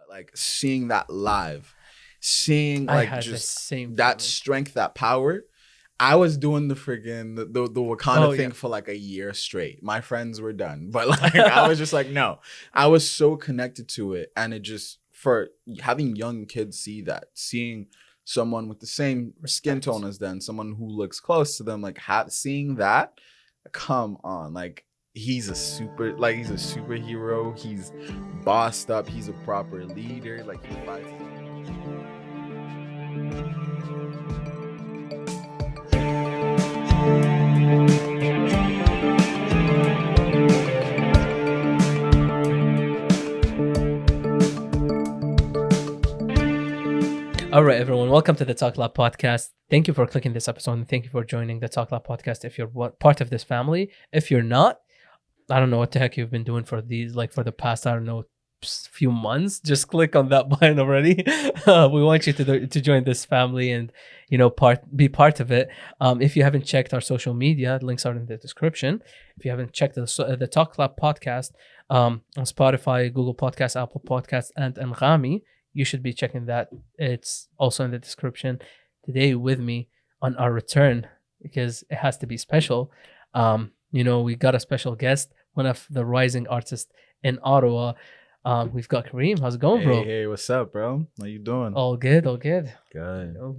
like seeing that live, seeing I like had the just same that feeling. strength, that power. I was doing the freaking the Wakanda thing for like a year straight. My friends were done, but like I was just like, no. I was so connected to it, and it just for having young kids see that, seeing someone with the same skin tone as them, someone who looks close to them, like seeing that, come on, like he's a superhero. He's bossed up. He's a proper leader. Like he fights. All right, everyone. Welcome to the Talk Lab podcast. Thank you for clicking this episode and thank you for joining the Talk Lab podcast. If you're part of this family, if you're not, I don't know what the heck you've been doing for the past, I don't know, few months. Just click on that button already. We want you to join this family and, be part of it. If you haven't checked our social media, links are in the description. If you haven't checked the Talk Lab podcast on Spotify, Google Podcasts, Apple Podcasts, and Anghami, you should be checking that. It's also in the description. Today with me on our return, because it has to be special. We got a special guest, one of the rising artists in Ottawa. We've got Kareem. How's it going, bro? Hey, what's up, bro? How you doing? All good. Good.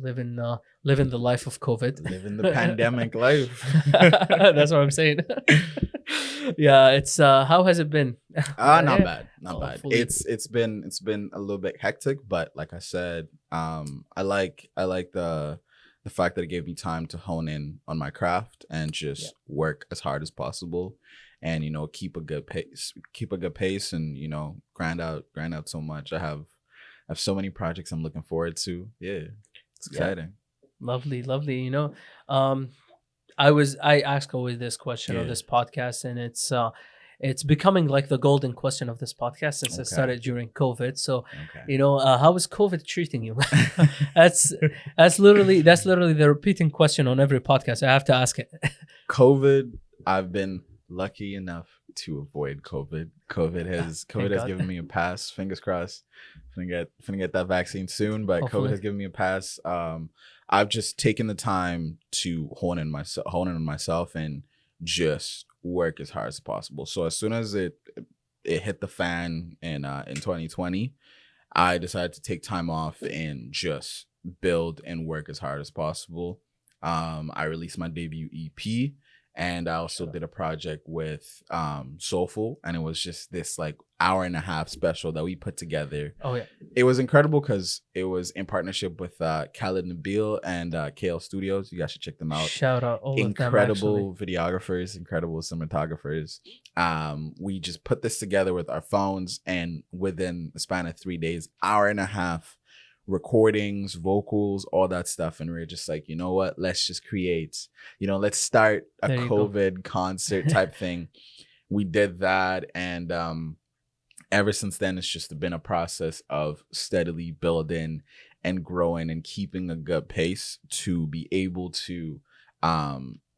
Living the life of COVID. Living the pandemic life. That's what I'm saying. Yeah, it's how has it been? Not bad. Hopefully. It's been a little bit hectic, but like I said, I like the fact that it gave me time to hone in on my craft and just work as hard as possible, and keep a good pace, and grind out so much. I have so many projects I'm looking forward to. Yeah, it's exciting. Lovely. I ask always this question on this podcast, and it's becoming like the golden question of this podcast since it started during COVID. So, how is COVID treating you? that's literally the repeating question on every podcast. I have to ask it. COVID, I've been lucky enough to avoid COVID. COVID has given me a pass. Fingers crossed. Finna get that vaccine soon, but hopefully. COVID has given me a pass. I've just taken the time to hone in on myself and just work as hard as possible. So as soon as it hit the fan in 2020, I decided to take time off and just build and work as hard as possible. I released my debut EP, and I also did a project with SOULFUL, and it was just this like hour-and-a-half special that we put together. Oh yeah, it was incredible because it was in partnership with Khalid and KL Studios. You guys should check them out. Shout out all incredible of them, videographers, incredible cinematographers. We just put this together with our phones, and within the span of 3 days, hour-and-a-half. Recordings, vocals, all that stuff, and we're just like, you know what, let's just create, let's start a COVID concert type thing. We did that, and ever since then it's just been a process of steadily building and growing and keeping a good pace to be able to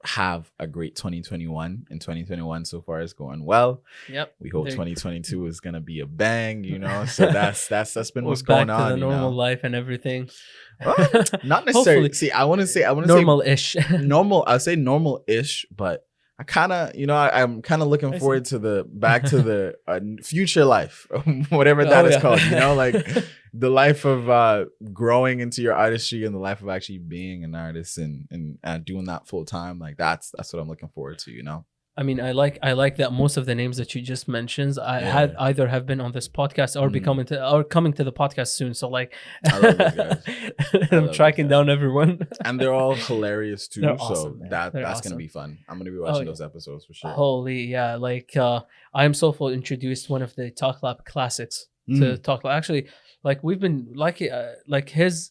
have a great 2021. And 2021 so far is going well. Yep. We hope 2022 is gonna be a bang, so that's been what's going on. To the normal life and everything. Well, not necessarily. Hopefully. See, I want to say normal-ish. Normal. I say normal-ish, but I kind of, I'm kind of looking forward to back to the future life, whatever that is called. Like the life of growing into your artistry and the life of actually being an artist and doing that full time. Like that's what I'm looking forward to. I mean, I like that most of the names that you just mentioned, had either have been on this podcast or coming to the podcast soon. So like, I love those guys. I'm tracking down everyone, and they're all hilarious too. They're so awesome, that's awesome. Gonna be fun. I'm gonna be watching those episodes for sure. Holy yeah! Like I Am Soulful introduced one of the Talk Lab classics to Talk Lab. Actually, like we've been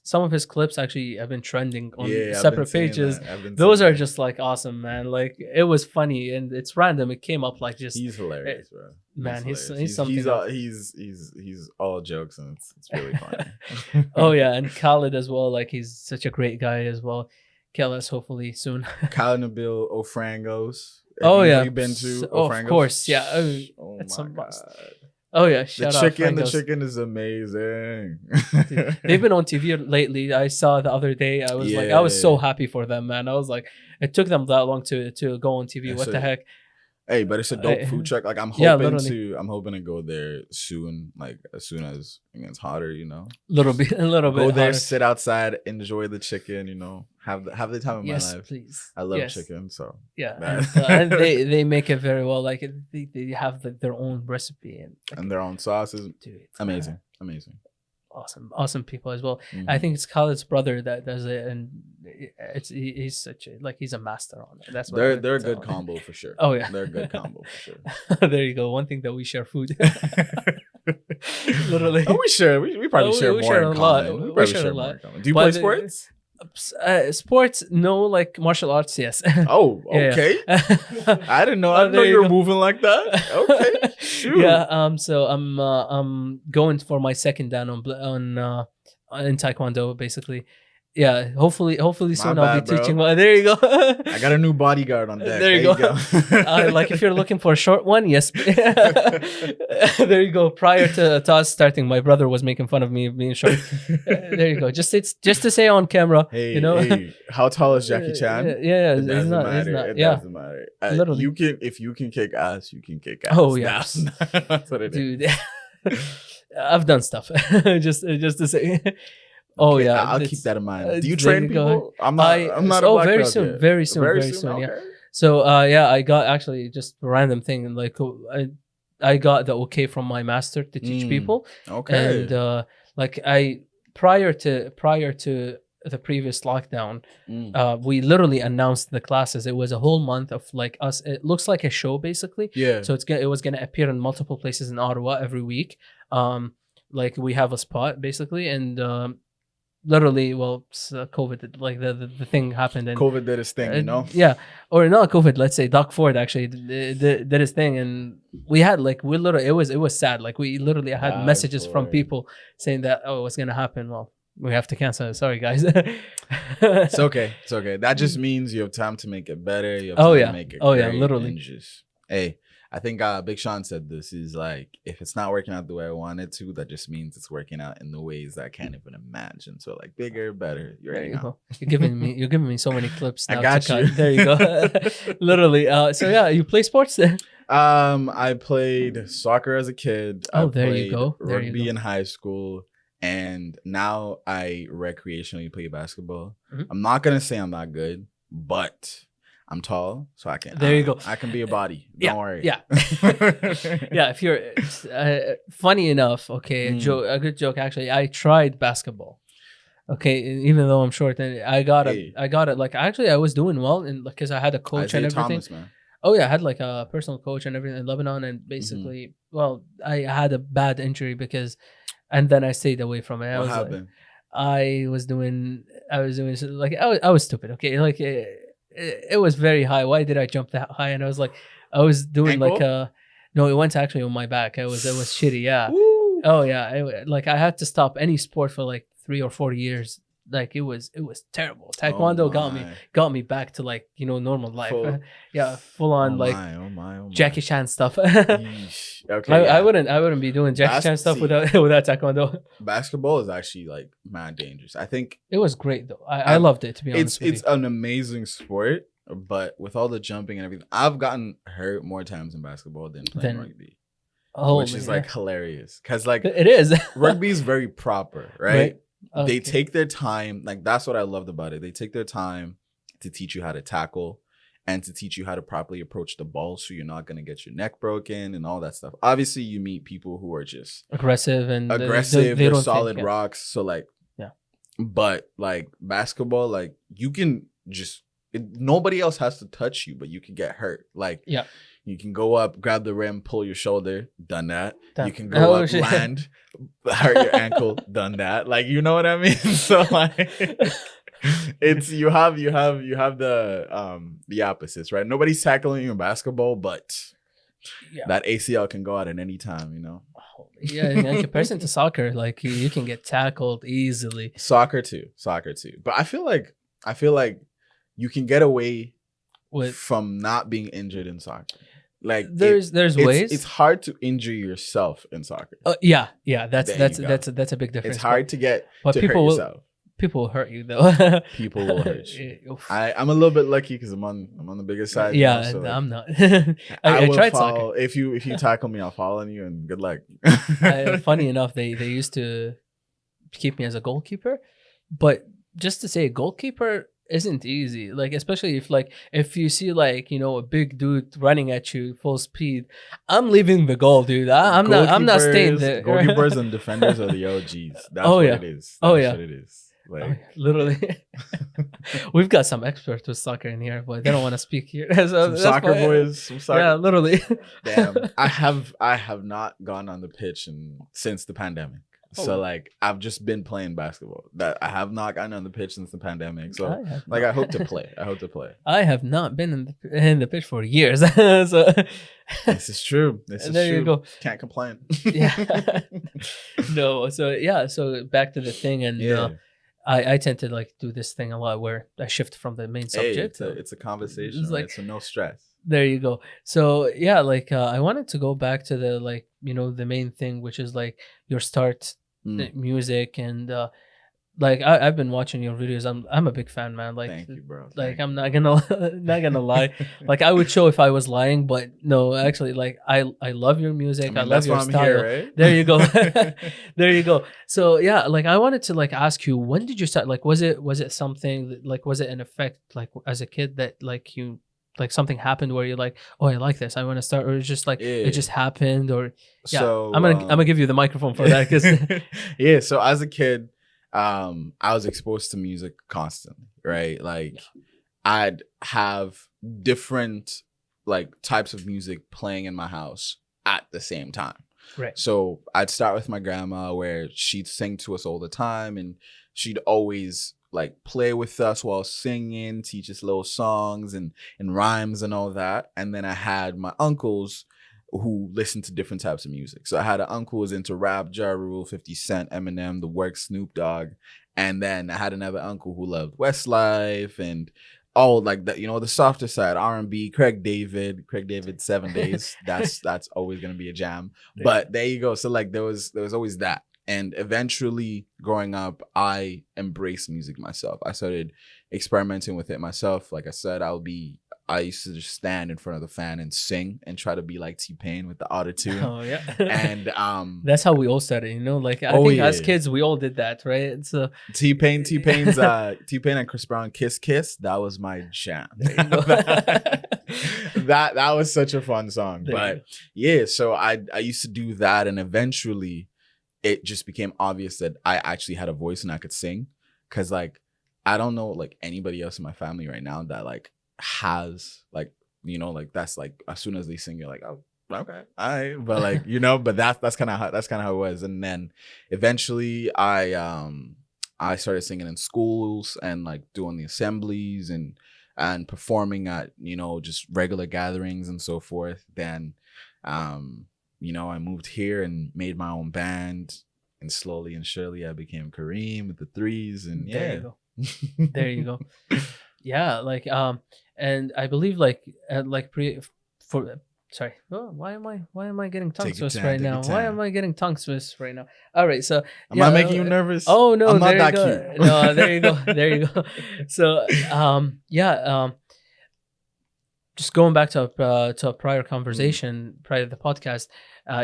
some of his clips actually have been trending on separate pages. Those are just like awesome, man. Like it was funny and it's random. It came up like just he's hilarious, bro. Man, he's something. He's all jokes and it's really funny. Oh yeah, and Khalid as well. Like he's such a great guy as well. Kellis hopefully soon. Khalid Nabil Ofrangos. Oh yeah, you've been to Ofrangos? Of course, yeah. Oh my god. Oh yeah, The shout out chicken, the Frangos. chicken is amazing. Dude, they've been on TV lately. I saw the other day. I was like, I was so happy for them, man. I was like, it took them that long to go on TV. What the heck? Hey, but it's a dope food truck. Like I'm hoping to go there soon. Like as soon as it gets hotter, you know. A little bit Go there, hotter. sit outside, enjoy the chicken. You know, have the time of my life. Please. I love chicken, so yeah, and they make it very well. Like they have their own recipe and their own sauces. Dude, amazing. Awesome people as well. I think it's Khaled's brother that does it, and he's such a he's a master on it. That's what they're a good combo for sure. Oh yeah, they're a good combo for sure. There you go. One thing that we share food. Literally. Oh, we probably share more share in a lot. common. We share a lot. Do you play sports? Sports, no. Like martial arts, yes. Oh, okay. I didn't know. I didn't know you were moving like that. Okay, shoot. Yeah. So I'm going for my second dan in Taekwondo, basically. Yeah. Hopefully soon I'll be teaching. Well, there you go. I got a new bodyguard on deck. There you go. Like if you're looking for a short one, yes. There you go. Prior to us starting, my brother was making fun of me being short. There you go. Just to say on camera. Hey, you know. Hey, how tall is Jackie Chan? Yeah, it doesn't matter. It doesn't matter. Literally. If you can kick ass, you can kick ass. Oh yeah, that's what it is. Dude. I've done stuff just to say. Oh okay, yeah, I'll keep that in mind. Do you train people? I'm not. Oh, very soon. Very soon. Okay. Yeah. So yeah, I got actually just a random thing, like I got the okay from my master to teach people. Okay. And like I prior to the previous lockdown, we literally announced the classes. It was a whole month of like us. It looks like a show basically. Yeah. So it was gonna appear in multiple places in Ottawa every week. Like we have a spot basically, and literally, well, COVID, like the thing happened, and COVID did his thing, you know. Yeah, or not COVID. Let's say Doc Ford actually did his thing, and we had like it was sad. Like we literally had messages from people saying that what's gonna happen. Well, we have to cancel it. Sorry, guys. It's okay. That just means you have time to make it better. You have time to make it great, literally. Hey, I think Big Sean said this is like, if it's not working out the way I want it to, that just means it's working out in the ways that I can't even imagine. So like bigger, better. There you go. You're giving me so many clips now. I got you. There you go. Literally. So yeah, you play sports then? I played soccer as a kid. There you go. Rugby in high school, and now I recreationally play basketball. I'm not gonna say I'm not good, but I'm tall, so I can. There you go. I can be a body. Don't worry. Yeah. Yeah. If you're funny enough, okay, a good joke actually. I tried basketball. Okay, even though I'm short, and I got it. Like actually, I was doing well, and because I had a coach and everything. Thomas, man. Oh yeah, I had like a personal coach and everything in Lebanon, and basically, well, I had a bad injury and then I stayed away from it. What happened? I was doing like I was stupid. Okay, like. It was very high. Why did I jump that high? And I was like, I was doing ankle? No, it went actually on my back. It was shitty. Yeah. Woo. Oh yeah. Like I had to stop any sport for like 3 or 4 years. Like it was terrible. Taekwondo got me back to like, normal life. Full on Jackie Chan stuff. Okay. I wouldn't be doing Jackie Chan stuff without Taekwondo. Basketball is actually like mad dangerous. I think it was great though. I loved it, to be honest. It's an amazing sport, but with all the jumping and everything, I've gotten hurt more times in basketball than playing rugby. Which is like hilarious. Because like it is. Rugby is very proper, right? Okay. They take their time. Like that's what I loved about it. They take their time to teach you how to tackle and to teach you how to properly approach the ball, so you're not gonna get your neck broken and all that stuff. Obviously, you meet people who are just aggressive. They're solid rocks. So like, but like basketball, like you can just nobody else has to touch you, but you can get hurt. Like you can go up, grab the rim, pull your shoulder, done that. You can go up, land, hurt your ankle, done that. Like, you know what I mean? So like it's you have the opposites, right? Nobody's tackling you in basketball, but that ACL can go out at any time, Yeah, in comparison to soccer, like you can get tackled easily. Soccer too. But I feel like you can get away from not being injured in soccer. Like there's ways. It's hard to injure yourself in soccer. Yeah, that's There you that's go. that's a big difference. It's hard to get but to hurt people will yourself. people will hurt you though. People will hurt you. Oof. I'm a little bit lucky because I'm on the bigger side. Yeah, you know, so like, I'm not. I I will tried follow soccer. if you tackle me. I'll follow you and good luck. Funny enough, they used to keep me as a goalkeeper, but just to say goalkeeper isn't easy. Like especially if you see like a big dude running at you full speed, I'm leaving the goal, dude. I'm not staying there. Goalkeepers and defenders are the OGs. That's Oh, what yeah. it is. Oh, That's yeah. what it is. Like Literally, we've got some experts with soccer in here, but they don't want to speak here. So some that's soccer why- boys. Some soccer. Yeah, literally. Damn. I have not gone on the pitch since the pandemic. So Oh. like I've just been playing basketball. That I have not gotten on the pitch since the pandemic. So I I hope to play. I hope to play. I have not been in the pitch for years. So This is true. This is there true. you go. Can't complain. Yeah. No. So yeah. So back to the thing, and Yeah. I tend to like do this thing a lot where I shift from the main Hey, subject. it's a conversation, It's right? like- So no stress. There you go. So yeah, like I wanted to go back to the the main thing, which is like your start music, and like I've been watching your videos. I'm a big fan, man. Like Thank you, bro. like Thank I'm you. not gonna lie. Like I would show if I was lying, but no, actually, like I love your music. I, mean, love that's your why I'm style. here, right? There you go. There you go. So yeah, like I wanted to like ask you, when did you start? Like was it something that, like was it an effect like as a kid that like you like something happened where you're like, oh, I like this, I want to start, or it's just like Yeah. it just happened, or yeah. So I'm gonna give you the microphone for that because yeah. So as a kid, I was exposed to music constantly, right? Like I'd have different like types of music playing in my house at the same time. right. So I'd start with my grandma where she'd sing to us all the time, and she'd always like play with us while singing, teach us little songs and rhymes and all that. And then I had my uncles who listened to different types of music. So I had an uncle who was into rap, Ja Rule, 50 Cent, Eminem, The Works, Snoop Dogg. And then I had another uncle who loved Westlife and all like that, the softer side, R&B, Craig David, 7 Days. That's always gonna be a jam. But there you go. So like there was always that. And eventually growing up, I embraced music myself. I started experimenting with it myself. Like I said, I used to just stand in front of the fan and sing and try to be like T-Pain with the auto-tune. Oh yeah. And that's how we all started, like I Oh, think yeah. as kids we all did that, right? So T-Pain's T-Pain and Chris Brown Kiss, that was my jam. there you go. that was such a fun song. There you But yeah, so I used to do that, and eventually it just became obvious that I actually had a voice and I could sing. Cause like I don't know like anybody else in my family right now that like has like like that's like as soon as they sing you're like, oh okay, all right. But like but that's kind of how it was. And then eventually I started singing in schools and like doing the assemblies and performing at just regular gatherings and so forth. Then I moved here and made my own band, and slowly and surely I became Kareem with the threes, and yeah. There you go. There you go. Yeah, like and I believe like sorry. Oh, why am I getting tongue Take your twisted time, right take now? your Why time. am I getting tongue twisted right now? All right, so Am I making you nervous? Oh no, I'm not there that you go. cute. No, there you go. There you go. So just going back to a prior conversation prior to the podcast,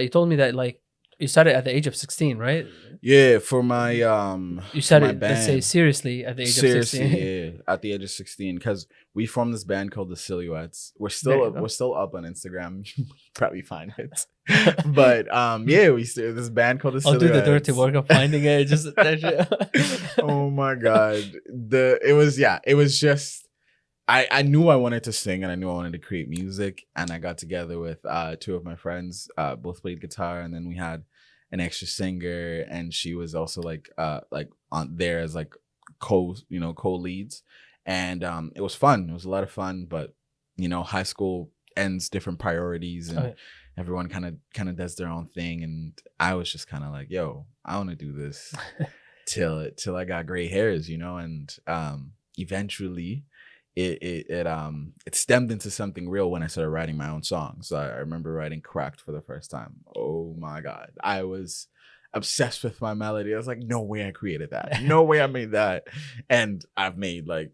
you told me that like you started at the age of 16, right? Yeah, for my You my started, band. let's say, seriously at the age Seriously, of 16. yeah, at the age of 16, because we formed this band called the Silhouettes. We're There you still go. we're still up on Instagram. You probably find it. But yeah, we started this band called the I'll do Silhouettes. the dirty work of finding it. Just Oh my god, it was just I knew I wanted to sing and I knew I wanted to create music, and I got together with two of my friends, both played guitar, and then we had an extra singer, and she was also like on there as like co leads, and it was fun. It was a lot of fun, but high school ends different priorities, and Oh, yeah. everyone kind of does their own thing, and I was just kind of like, yo, I want to do this till I got gray hairs, and eventually it stemmed into something real when I started writing my own songs. I remember writing Cracked for the first time. Oh my God. I was obsessed with my melody. I was like, no way I created that. No way I made that. And I've made like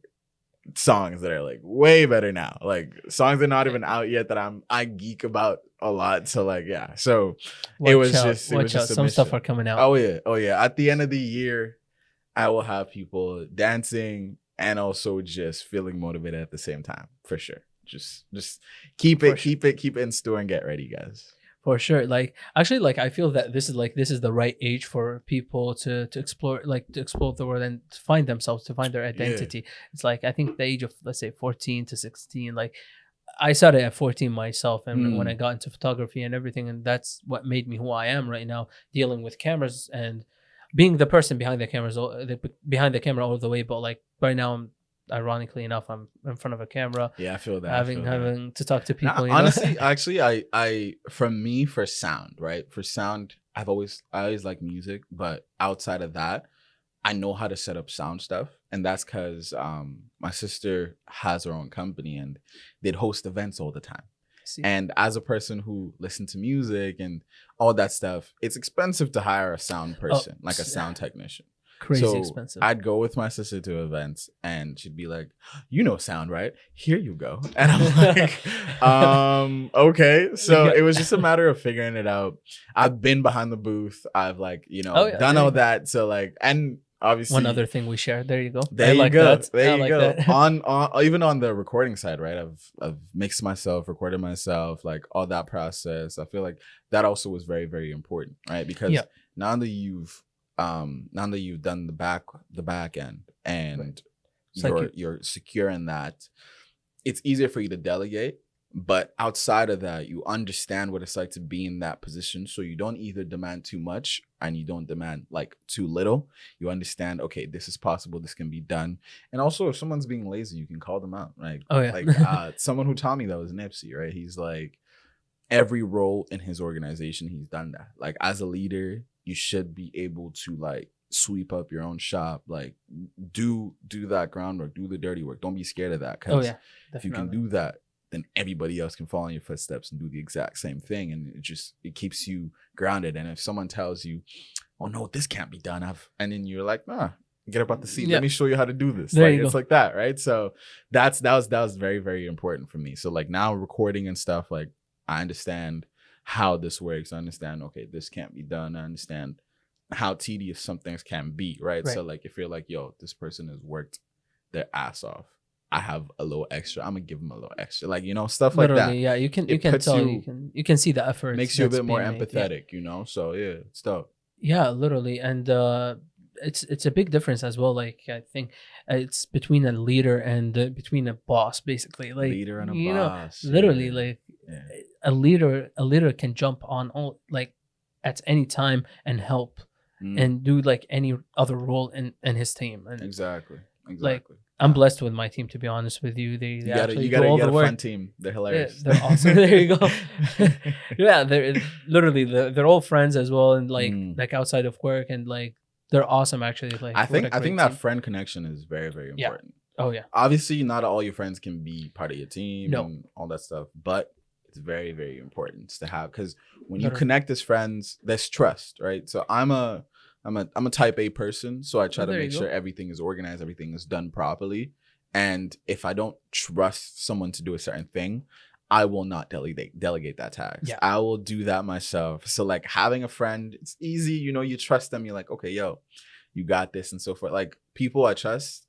songs that are like way better now. Like songs that are not even out yet that I geek about a lot. So like, yeah. So it was just some stuff are coming out. Oh yeah. At the end of the year, I will have people dancing and also just feeling motivated at the same time, for sure. Just keep it in store and get ready, guys. For sure. Like actually, like I feel that this is the right age for people to explore the world and to find themselves, to find their identity. Yeah. It's like I think the age of, let's say, 14 to 16. Like I started at 14 myself, and when I got into photography and everything, and that's what made me who I am right now, dealing with cameras and being the person behind the camera all the way. But like right now, ironically enough, I'm in front of a camera. Yeah, I feel that. Having to talk to people. Now, honestly, actually, I for sound, right? For sound, I always like music, but outside of that, I know how to set up sound stuff, and that's because my sister has her own company and they'd host events all the time. And as a person who listens to music and all that stuff, it's expensive to hire a sound person, like a sound technician. Crazy expensive. I'd go with my sister to events and she'd be like, you know sound, right? Here you go. And I'm like, okay. So it was just a matter of figuring it out. I've been behind the booth. I've like, done all that. So like, and obviously one other thing we share. There you go. There you go. On even on the recording side, right? I've mixed myself, recorded myself, like all that process. I feel like that also was very, very important, right? Because now that you've done the back end and you're secure in that, it's easier for you to delegate. But outside of that, you understand what it's like to be in that position. So you don't either demand too much and you don't demand like too little. You understand, okay, this is possible. This can be done. And also if someone's being lazy, you can call them out, right? Oh yeah. Like someone who taught me that was Nipsey, right? He's like, every role in his organization, he's done that. Like as a leader, you should be able to like sweep up your own shop, like do that groundwork, do the dirty work. Don't be scared of that. Because if you can do that, then everybody else can follow in your footsteps and do the exact same thing. And it keeps you grounded. And if someone tells you, oh no, this can't be done, and then you're like, get up out the seat. Let me show you how to do this. Like it's like that, right? So that was very, very important for me. So like now recording and stuff, like I understand how this works. I understand, okay, this can't be done. I understand how tedious some things can be, right? So like if you're like, yo, this person has worked their ass off, I have a little extra, I'm gonna give them a little extra, like stuff like that. Yeah, you can tell, you can see the effort. Makes you a bit more empathetic, so yeah, it's dope. Yeah, literally. And it's a big difference as well. Like I think it's between a leader and between a boss, basically. Like leader and a boss. Literally, like a leader can jump on all like at any time and help and do like any other role in his team. And exactly. Like I'm blessed with my team, to be honest with you. They actually you gotta a fun team. They're hilarious. Yeah, they're awesome. There you go. Yeah, they're literally they're all friends as well, and like outside of work, and like they're awesome actually. Like I think that friend connection is very, very important. Oh yeah. Obviously, not all your friends can be part of your team and all that stuff, but it's very, very important to have, because when you connect as friends, there's trust, right? So I'm a type A person, so I try to make sure everything is organized, everything is done properly. And if I don't trust someone to do a certain thing, I will not delegate that task. Yeah. I will do that myself. So like having a friend, it's easy, you trust them. You're like, okay, yo, you got this and so forth. Like people I trust,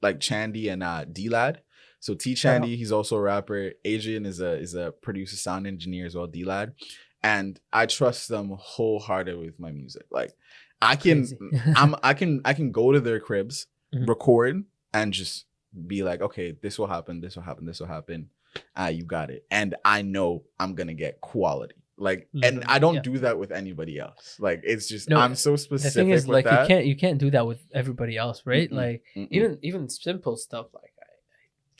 like Chandy and D-Lad. So T Chandy, he's also a rapper. Adrian is a producer, sound engineer as well, D-Lad. And I trust them wholeheartedly with my music. Like I can go to their cribs, record, and just be like, okay, this will happen, this will happen, this will happen. You got it. And I know I'm gonna get quality. Like, and I don't do that with anybody else. Like, it's just I'm so specific. The thing is, with like, you can't do that with everybody else, right? Like, even simple stuff. Like,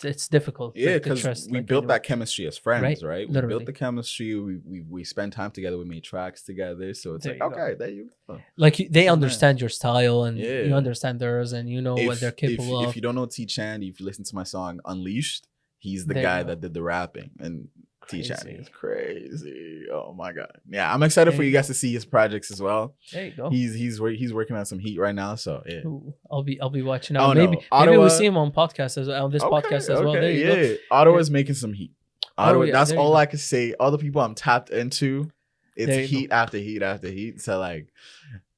it's difficult. Yeah, to because trust, we like, built anyone. that chemistry as friends, right? We Literally. built the chemistry. We spent time together. We made tracks together. So it's There like, you go. okay, there you go. Like they This is understand nice. your style, and Yeah. you understand theirs, and you know what they're capable if of. you don't know T-Chan, if you listen to my song Unleashed, he's the There you guy go. that did the rapping, and T-Chan Crazy. is crazy. Oh my god. Yeah, I'm excited There for you you guys to see his projects as well. There you go. He's working on some heat right now, so yeah. Ooh, I'll be watching Oh, out. no. Maybe Ottawa- we'll see him on podcast on this podcast as well. There you go. Ottawa's making some heat. Ottawa, yeah, that's there you all go. I can say. All the people I'm tapped into, it's There you heat after heat after heat. So like,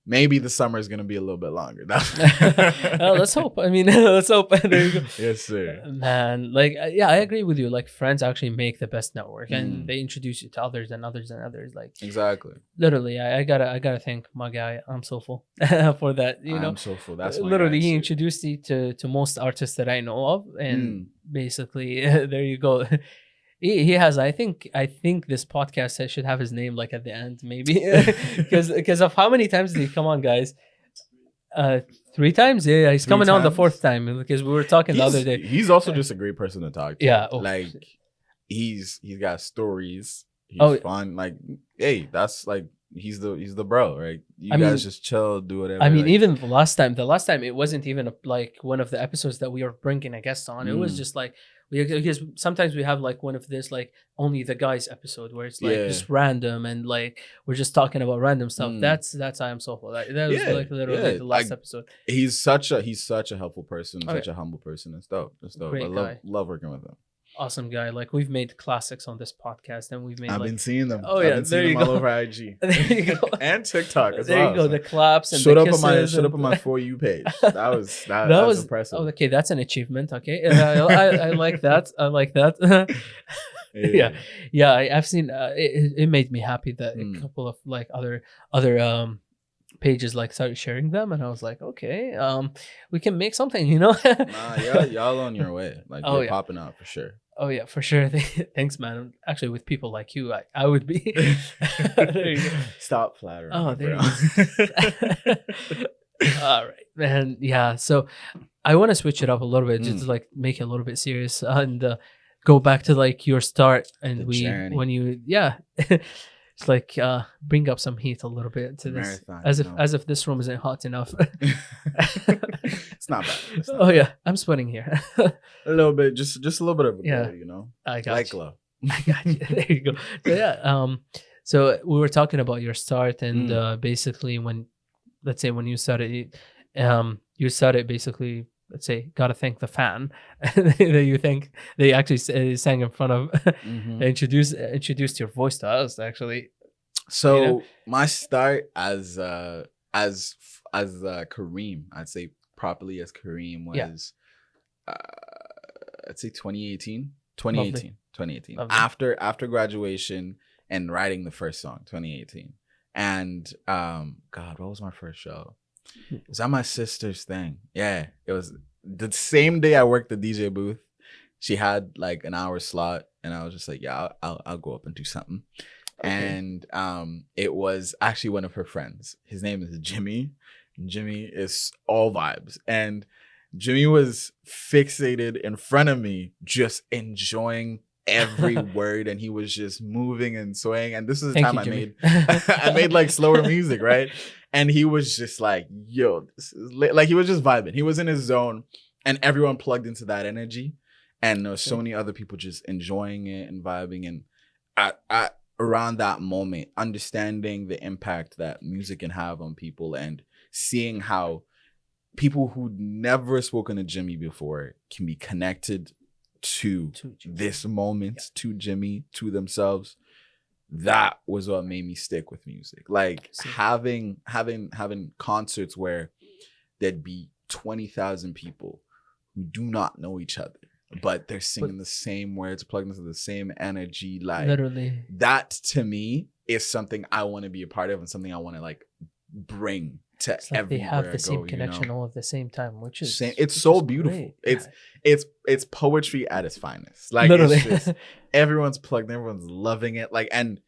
maybe the summer is gonna be a little bit longer. Let's hope. I mean, let's hope. There you go. Yes, sir. Man, like, yeah, I agree with you. Like, friends actually make the best network, and they introduce you to others and others and others. Like, Exactly. literally, I gotta thank my guy. I'm SOULFUL for that. You know, I'm SOULFUL. That's my literally guy, he too. introduced me to most artists that I know of, and basically, there you go. He has. I think this podcast should have his name like at the end, maybe, because of how many times did he come on, guys? 3 times. Yeah, he's 3 coming on the times? 4th time because we were talking the other day. He's also just a great person to talk to. Yeah, oh, like he's got stories. He's Oh, fun. Like, hey, that's like he's the bro, right? You I guys mean- just chill, do whatever. I mean, like, even the last time, it wasn't even like one of the episodes that we were bringing a guest on. It was just like because sometimes we have like one of this like only the guys episode where it's like just random and like we're just talking about random stuff. That's I am SOULFUL. That was like literally the last episode. he's such a helpful person, such a humble person. It's dope. It's dope. Great I guy. love working with him. Awesome guy. Like we've made classics on this podcast, and we've made. I've like, been seeing them. Oh, I've yeah, been there seeing you them go. all over IG. There you go. And TikTok as There well. you go. So The claps and showed the up kisses on my For You page. That was impressive. Oh, okay, that's an achievement. Okay, I like that. I like that. Yeah. I've seen. It made me happy that a couple of like other pages like started sharing them, and I was like, okay, we can make something, you know. Y'all on your way. Like you're popping out for sure. Oh yeah, for sure. Thanks, man. Actually, with people like you, I would be. There you go. Stop flattering. Oh, me, there bro. you go. All right, man. Yeah. So I want to switch it up a little bit, just to like make it a little bit serious and go back to like your start and journey. when you it's like bring up some heat a little bit to this Marathon, as if this room isn't hot enough. It's not bad. It's not Oh yeah, I'm sweating here. a little bit, just a little bit of a glow, you know. I got Light you. glow. I got you. There you go. So yeah. So we were talking about your start and basically when, let's say when you started, basically, let's say, gotta thank the fan that you think they actually sang in front of, introduced your voice to us actually. So You know? my start as Kareem, I'd say properly as Kareem was, I'd say 2018. Lovely. After graduation and writing the first song, 2018. And God, what was my first show? It was at my sister's thing. Yeah, it was the same day I worked the DJ booth. She had like an hour slot, and I was just like, yeah, I'll go up and do something. Okay. And it was actually one of her friends. His name is Jimmy. Jimmy is all vibes, and Jimmy was fixated in front of me, just enjoying every word, and he was just moving and swaying. And this is the time I made like slower music, right? And he was just like, yo, this is lit. Like he was just vibing. He was in his zone, and everyone plugged into that energy. And there were so many other people just enjoying it and vibing. And at around that moment, understanding the impact that music can have on people and seeing how people who'd never spoken to Jimmy before can be connected to this moment, to Jimmy, to themselves. That was what made me stick with music. Like having concerts where there'd be 20,000 people who do not know each other, but they're singing the same words, plugged into the same energy. Like literally, that to me is something I want to be a part of and something I want to like bring to it's like everywhere they have the I go, same connection all at the same time, which is it's so beautiful. Great. It's poetry at its finest. Like literally, it's just, everyone's plugged, everyone's loving it. Like, and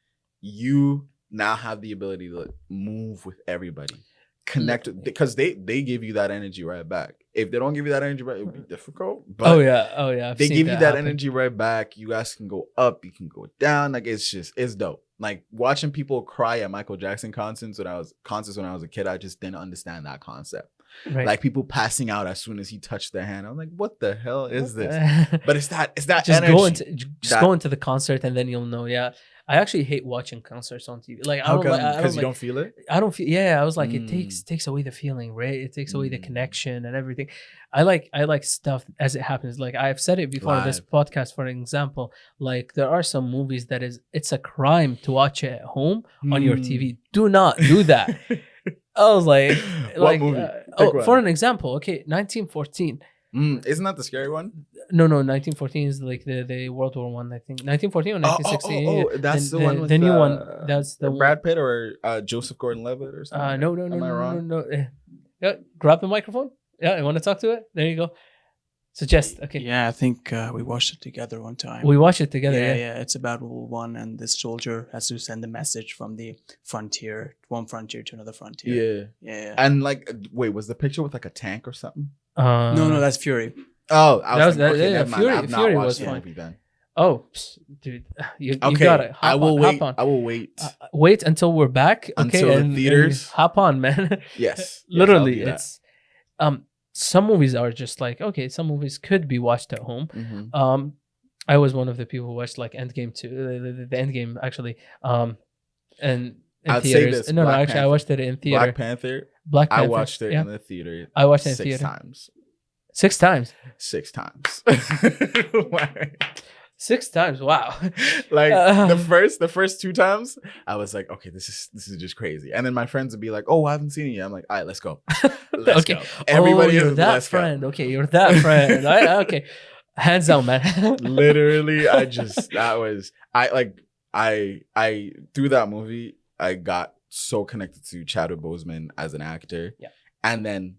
you now have the ability to move with everybody connect because they give you that energy right back. If they don't give you that energy right, it would be difficult. But oh yeah, they give you that energy right back. You guys can go up, you can go down. Like it's dope. Like watching people cry at Michael Jackson concerts when I was a kid, I just didn't understand that concept. Right. Like people passing out as soon as he touched their hand. I'm like, what the hell is this? But it's that just energy. Go into the concert and then you'll know. Yeah. I actually hate watching concerts on TV. Like, because you don't feel it. I don't feel. Yeah, I was like, it takes away the feeling, right? It takes away the connection and everything. I like stuff as it happens. Like I've said it before on this podcast, for example. Like there are some movies that it's a crime to watch it at home on your TV. Do not do that. I was like, what movie? For an example, okay, 1914. Isn't that the scary one? No, 1914 is like the World War One, I think. 1914 or 1916. That's the one with the new one. That's the Brad Pitt or Joseph Gordon-Levitt or something. No. Am I wrong? No. Yeah, grab the microphone. Yeah, you want to talk to it? There you go. Suggest. Okay. Yeah, I think we watched it together one time. We watched it together. Yeah. It's about World War I, and this soldier has to send a message from the frontier, one frontier to another frontier. Yeah. And like, wait, was the picture with like a tank or something? No, that's Fury. Oh, I was like, okay, Fury was fine. Then. Oh, dude, you got it. I will wait. I will wait. Wait until we're back. Okay, until the theaters. And hop on, man. Yes, literally, it's some movies are just like, okay, some movies could be watched at home. Mm-hmm. I was one of the people who watched like Endgame too, the Endgame actually. And in I'd theaters. Say this, no, actually, I watched it in theater. Black Panther. I watched it in the theater. I watched it in 6 theater times. 6 times. 6 times. 6 times. Wow. Like the first 2 times, I was like, okay, this is just crazy. And then my friends would be like, oh, I haven't seen it yet. I'm like, all right, let's go. Let's go. Everybody, you're that friend. Go. Okay, you're that friend. Okay, hands down, man. Literally, I through that movie, I got so connected to Chadwick Boseman as an actor. Yeah. And then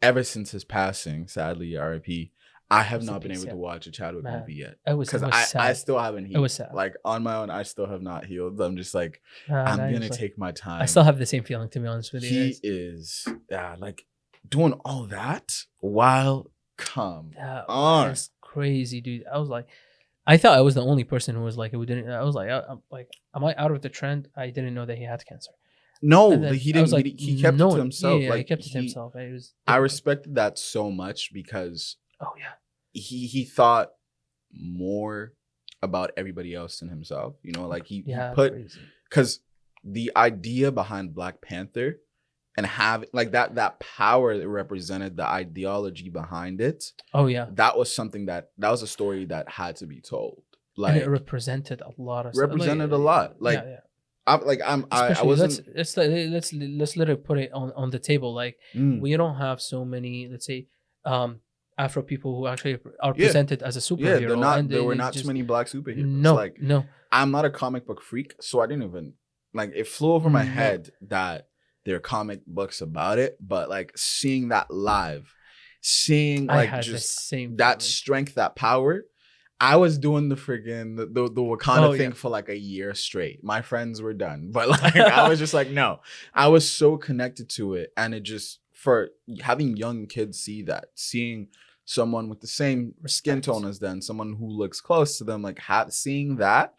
ever since his passing, sadly, R.I.P., I have not been able to watch a Chadwick movie yet. Because I still haven't healed. It was sad. Like on my own, I still have not healed. I'm just like, I'm going to take my time. I still have the same feeling, to be honest with you. He is like doing all that while on. That's crazy, dude. I was like, I thought I was the only person who was like, who didn't. I was like, am I out of the trend? I didn't know that he had cancer. No, he didn't. Like, he kept it to himself. Yeah, like, he kept it to himself. I respected that so much because he thought more about everybody else than himself. You know, like he put, because the idea behind Black Panther and having like that power that represented the ideology behind it. Oh yeah, that was something that was a story that had to be told. Like, and it represented a lot of a lot. Like. Yeah. I wasn't. Let's literally put it on the table. Like we don't have so many, let's say, Afro people who actually are presented as a superhero. Yeah, there were not too many Black superheroes. No. I'm not a comic book freak, so I didn't even like. It flew over my head that there are comic books about it, but like seeing that live, seeing like just that strength, that power. I was doing the friggin' the Wakanda thing for like a year straight. My friends were done. But like I was just like, no. I was so connected to it. And it just, for having young kids see that, seeing someone with the same skin tone as them, someone who looks close to them, like seeing that,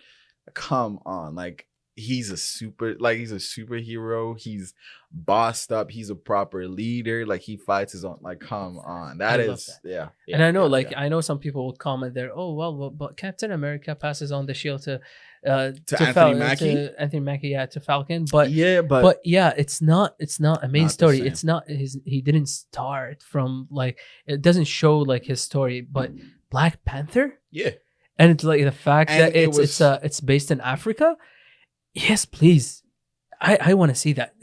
come on. Like he's a superhero. He's bossed up. He's a proper leader. Like he fights his own. Like, come on, that is. And I know, I know some people will comment there. Oh well, but Captain America passes on the shield to Anthony Mackie. Anthony Mackie, to Falcon. But it's not a main story. It's not he didn't start from like, it doesn't show like his story. But Black Panther, and it's like the fact that it's based in Africa. Yes, please. I want to see that.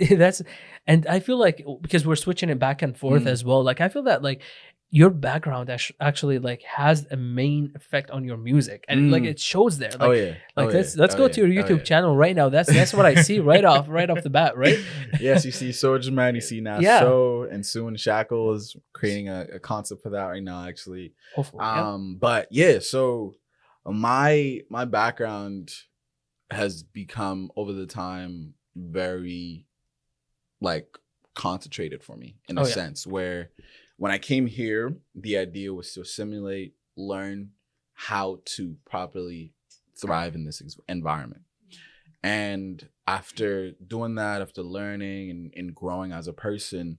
And I feel like, because we're switching it back and forth as well. Like I feel that like your background actually like has a main effect on your music, and like it shows there. Like, let's go to your YouTube channel right now. That's what I see right off the bat, right? Yes, you see Soldier Man, you see now So, and soon Shackle is creating a concept for that right now, actually. Hopefully, but yeah, so my background has become over the time very like concentrated for me in a sense, where when I came here, the idea was to assimilate, learn how to properly thrive in this environment. And after doing that, after learning and growing as a person,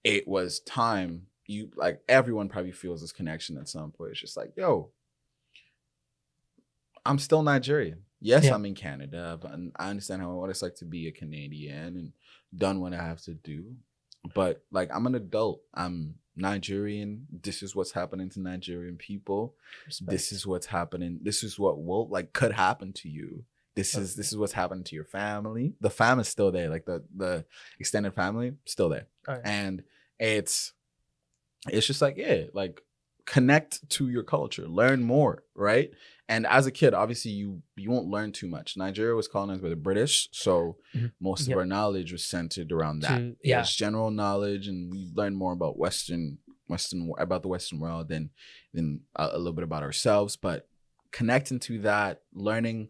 it was time. You like everyone probably feels this connection at some point. It's just like, yo, I'm still Nigerian. Yes, I'm in Canada, but I understand what it's like to be a Canadian and done what I have to do. But like, I'm an adult. I'm Nigerian. This is what's happening to Nigerian people. Respect. This is what's happening. This is what could happen to you. This is what's happening to your family. The fam is still there. Like the extended family still there. And it's just like, like connect to your culture, learn more, right? And as a kid, obviously you won't learn too much. Nigeria was colonized by the British, so most of our knowledge was centered around that. It's general knowledge, and we learned more about about the Western world than a little bit about ourselves. But connecting to that, learning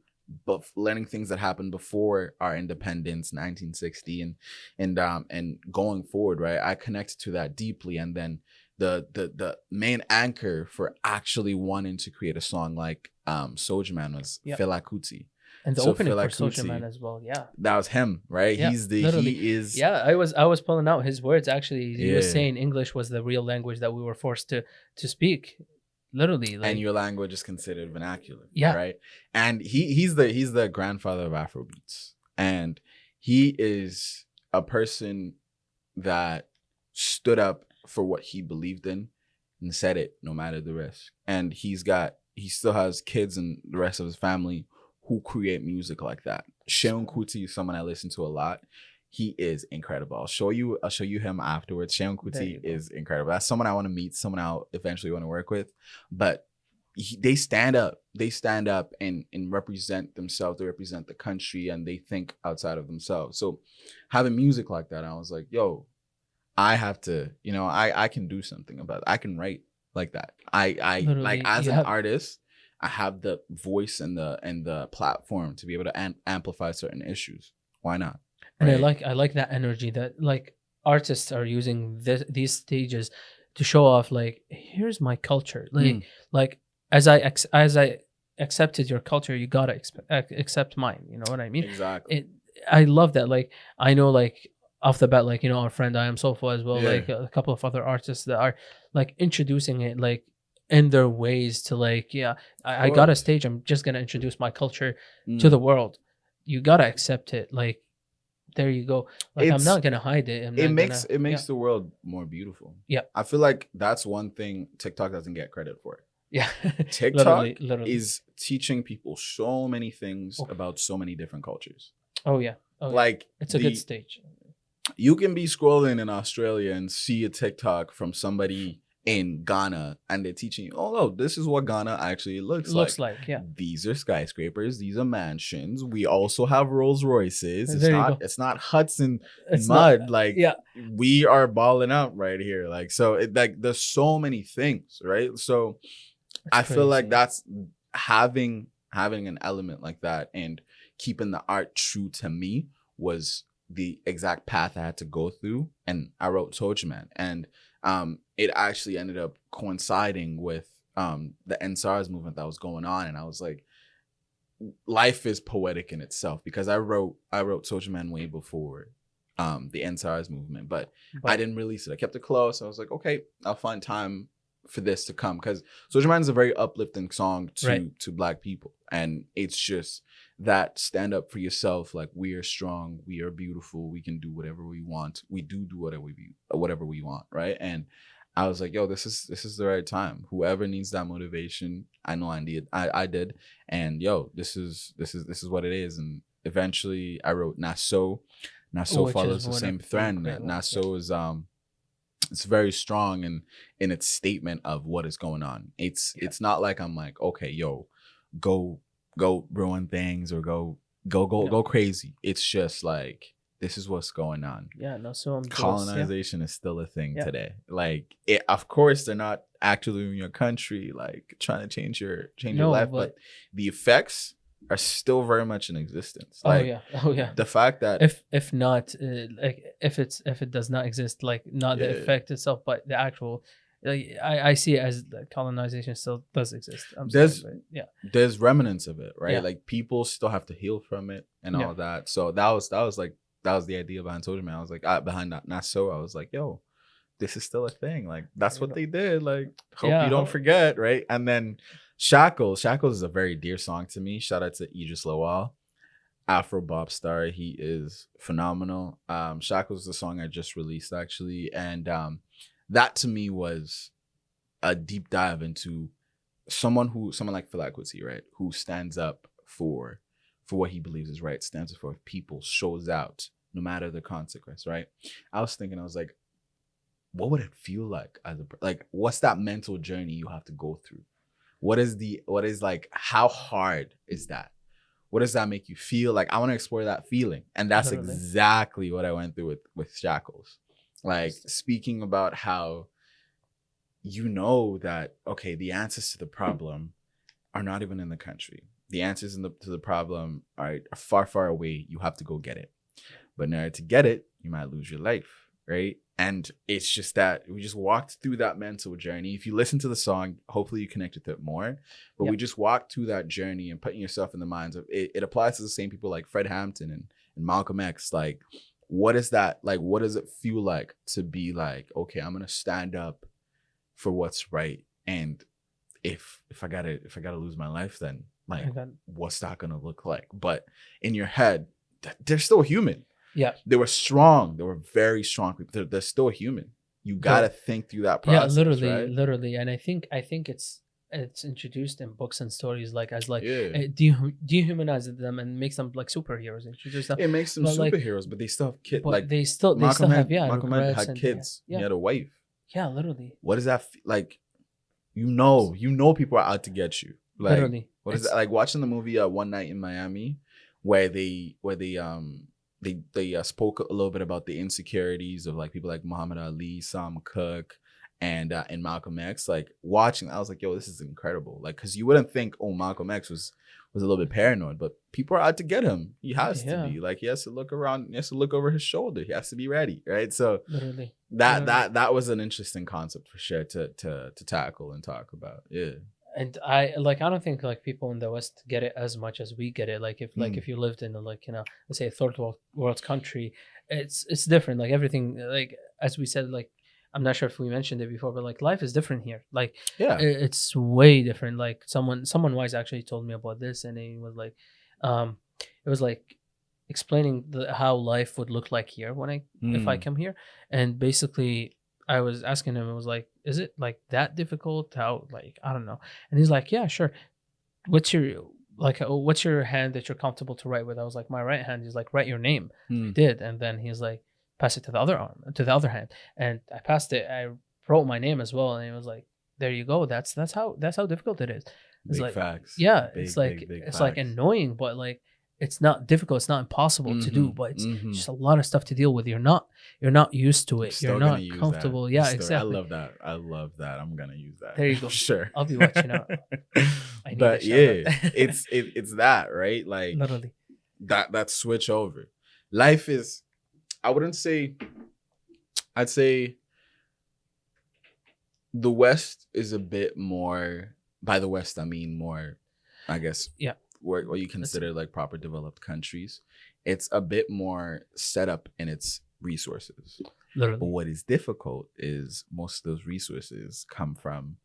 things that happened before our independence, 1960, and going forward, right? I connected to that deeply, and then the main anchor for actually wanting to create a song like Soulja Man was Fela Kuti. And the opening for Soulja Man as well, that was him, right? He is. I was pulling out his words. Actually, he was saying English was the real language that we were forced to speak. Literally, like, and your language is considered vernacular, right? And he's the grandfather of Afrobeats, and he is a person that stood up for what he believed in and said it no matter the risk. And he still has kids and the rest of his family who create music like that. Seun Kuti is someone I listen to a lot. He is incredible. I'll show you him afterwards. Seun Kuti is incredible. That's someone I want to meet, someone I'll eventually want to work with. But they stand up. They stand up and represent themselves. They represent the country, and they think outside of themselves. So having music like that, I was like, yo, I have to, I can do something about it. I can write like that. I like, as an artist, I have the voice and the platform to be able to amplify certain issues. Why not? Right? And I like that energy that like artists are using these stages to show off, like, here's my culture. Like as I accepted your culture, you gotta accept mine. You know what I mean? Exactly. I love that. Like, I know, like, off the bat, like, our friend I Am Soulful as well, like a couple of other artists that are like introducing it like in their ways to like, I got a stage, I'm just gonna introduce my culture to the world. You gotta accept it. Like, there you go. Like, I'm not gonna hide it. It makes the world more beautiful. I feel like that's one thing TikTok doesn't get credit for. TikTok literally is teaching people so many things about so many different cultures. Like, it's a good stage. You can be scrolling in Australia and see a TikTok from somebody in Ghana, and they're teaching you, oh no, this is what Ghana actually looks like. These are skyscrapers, these are mansions. We also have Rolls Royces. It's not huts and mud. We are balling out right here. Like, so there's so many things, right? So I feel like that's having an element like that and keeping the art true to me was the exact path I had to go through. And I wrote Soulja Man, and it actually ended up coinciding with the NSARS movement that was going on. And I was like, life is poetic in itself, because I wrote Soulja Man way before the NSARS movement, but I didn't release it. I kept it close. I was like, okay, I'll find time for this to come, because Soulja Man is a very uplifting song to Black people, and it's just that stand up for yourself. Like, we are strong, we are beautiful, we can do whatever we want, we do whatever we want, right? And I was like, yo, this is the right time. Whoever needs that motivation, I know I did, and yo, this is what it is. And eventually I wrote Naso follows the same thread. Naso is it's very strong in its statement of what is going on. It's not like I'm like, okay, yo, go ruin things or go crazy. It's just like, this is what's going on. Colonization is still a thing today. Like, of course they're not actually in your country like trying to change your life, but the effects are still very much in existence. Oh Like yeah. the fact that If not, like if it does not exist, like not the Yeah. effect itself, but the actual. Like, I see it as the colonization still does exist. There's- but yeah. there's remnants of it, right? Yeah. Like people still have to heal from it and Yeah. all that. So that was the idea behind Soldier Man. I was like, behind that, not so. I was like, yo, this is still a thing. Like that's what they did. Like hope Yeah, you don't forget, right? And then Shackles is a very dear song to me. Shout out to Idris Lawal, Afro Bob Star. He is phenomenal. Shackles is a song I just released actually, and that to me was a deep dive into someone like Fela Kuti, right? Who stands up for what he believes is right, stands up for people, shows out no matter the consequence, right? I was like, what would it feel like like what's that mental journey you have to go through? What is like, how hard is that? What does that make you feel? Like I want to explore that feeling. And that's Totally. exactly what I went through with Shackles. Like speaking about how that, okay, the answers to the problem are not even in the country. The answers to the problem are far, far away. You have to go get it. But in order to get it, you might lose your life, right? And it's just that we just walked through that mental journey. If you listen to the song, hopefully you connect with it more. But we just walked through that journey and putting yourself in the minds of it. It applies to the same people like Fred Hampton and Malcolm X. Like, what is that? Like, what does it feel like to be like, okay, I'm gonna stand up for what's right, and if I gotta lose my life, then like what's that gonna look like? But in your head, they're still human. Yeah, they were strong. They were very strong people. They're still human. You gotta think through that process. Yeah, literally, right? literally. And I think it's introduced in books and stories like as like it dehumanizes them and makes them like superheroes. Introduce them. It makes them superheroes, but they still have kids. Like they still have Malcolm had kids. He had a wife. Yeah, literally. What does that like? You know people are out to get you. Like, literally. What is that? Like watching the movie One Night in Miami, where they spoke a little bit about the insecurities of like people like Muhammad Ali, Sam Cooke, and Malcolm X. Like watching, I was like, yo, this is incredible. Like, because you wouldn't think, oh, Malcolm X was a little bit paranoid, but people are out to get him. He has to be. Like, he has to look around, he has to look over his shoulder, he has to be ready, right? So literally that was an interesting concept for sure to tackle and talk about. Yeah. And I don't think like people in the West get it as much as we get it. Like if you lived in a, like, you know, let's say a third world country, it's different. Like everything, like as we said, like I'm not sure if we mentioned it before, but like life is different here. Like it's way different. Like someone wise actually told me about this, and it was like explaining how life would look like here if I come here, and basically I was asking him, I was like, is it like that difficult? How, like, I don't know. And he's like, yeah, sure. What's your hand that you're comfortable to write with? I was like, my right hand. He's like, write your name. I did. And then he's like, pass it to the other hand. And I passed it. I wrote my name as well. And he was like, there you go. That's how difficult it is. It's big like facts. Yeah. Big, it's like, big it's facts. like annoying, but like, it's not difficult. It's not impossible to do, but it's just a lot of stuff to deal with. You're not used to it. You're not comfortable. That. Yeah, exactly. I love that. I'm gonna use that. There you go. Sure. I'll be watching out. But yeah, it's that, right? Like literally that switch over. Life is, I'd say the West is a bit more, by the West I mean more, I guess. Yeah. What you consider like proper developed countries, it's a bit more set up in its resources. Literally. But what is difficult is most of those resources come from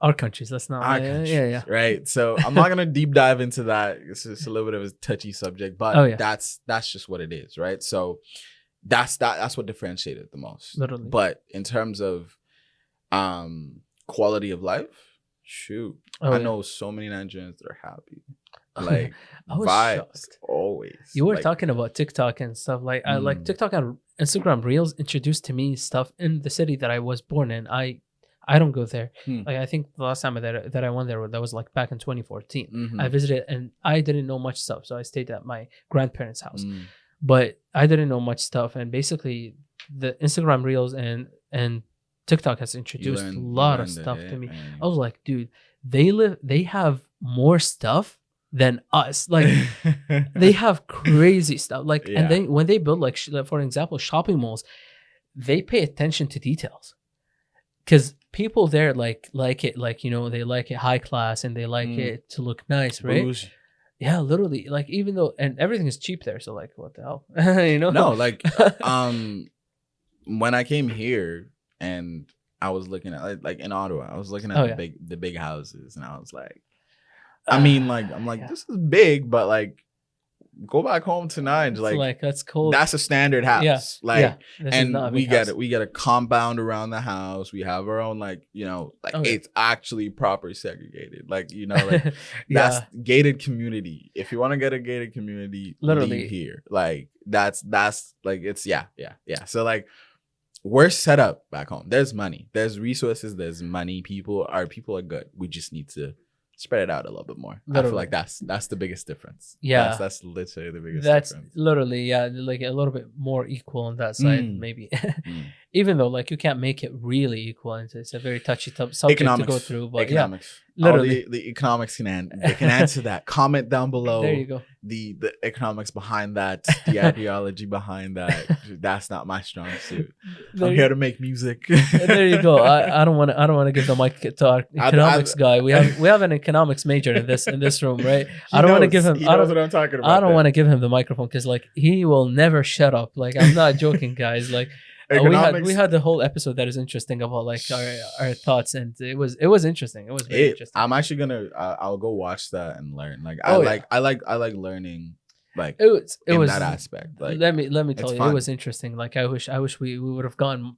our countries. Let's not. Our countries, right? So I'm not gonna deep dive into that. It's just a little bit of a touchy subject, but that's just what it is, right? So that's what differentiated the most. Literally. But in terms of quality of life, shoot, I know so many Nigerians that are happy. Like I was vibes shocked. Always. You were talking about TikTok and stuff. Like I like TikTok and Instagram Reels introduced to me stuff in the city that I was born in. I don't go there. Like I think the last time that I went there, that was like back in 2014. I visited and I didn't know much stuff, so I stayed at my grandparents' house. But I didn't know much stuff, and basically the Instagram Reels and TikTok has introduced a lot of stuff to me. I was like, dude, they have more stuff than us. Like they have crazy stuff. Like, Yeah. and then when they build like for example, shopping malls, they pay attention to details because people there like it, like, you know, they like it high class and they like it to look nice, right? Bougie. Yeah, literally. Like, even though, and everything is cheap there, so like, what the hell, you know? No, like when I came here and I was looking at like in Ottawa, I was looking at the big houses, and I was like, I mean, like, I'm like, this is big, but like, go back home tonight. Like that's cool. That's a standard house. Yeah. Like, This and is not a we big get house. we get a compound around the house. We have our own, like, you know, like it's actually proper segregated. Like, you know, like that's gated community. If you want to get a gated community, literally leave here. Like that's like, it's yeah. So like, we're set up back home. There's money. There's resources. There's money. People are good. We just need to spread it out a little bit more. Literally. I feel like that's the biggest difference. Yeah, that's literally the biggest difference. Difference. Literally, like a little bit more equal on that side, maybe. Even though like you can't make it really equal, and it's a very touchy subject to go through. But economics. Literally, the economics can answer that. Comment down below. There you go. The economics behind that, the ideology behind that. That's not my strong suit. I'm here to make music. There you go. I don't want to give the mic to our economics guy. We have an economics major in this room, right? I don't want to give him. He knows what I'm talking about. I don't want to give him the microphone because like he will never shut up. Like, I'm not joking, guys. Like. We had the whole episode that is interesting about like our thoughts, and it was interesting. It was very interesting. I'm actually gonna I'll go watch that and learn. Like I like learning, like it was that aspect. Like, let me tell you, fun. It was interesting. Like I wish we would have gone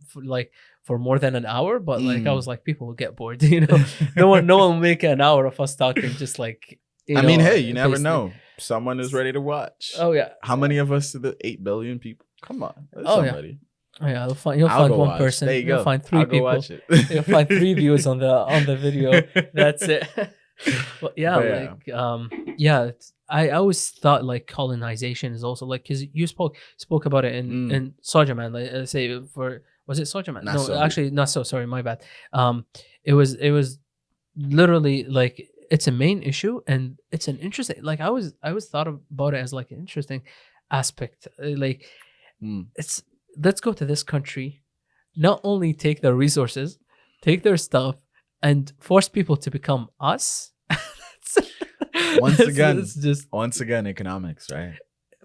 for more than an hour, but like I was like, people will get bored, you know. no one will make an hour of us talking just like. I mean, hey, you never know. Someone is ready to watch. Oh yeah. How many of us are the 8 billion people? Come on, somebody. Yeah. Oh yeah, you'll find one person. There you go. You'll find 3 people. Watch it. You'll find 3 views on the video. That's it. But I always thought like colonization is also like, because you spoke about it in Soja Man. Like, say was it Soja Man? No, actually not so. Sorry, my bad. It was literally like, it's a main issue, and it's an interesting. Like I always thought about it as like an interesting aspect. Like it's. Let's go to this country, not only take their resources, take their stuff, and force people to become us. Once again, economics, right?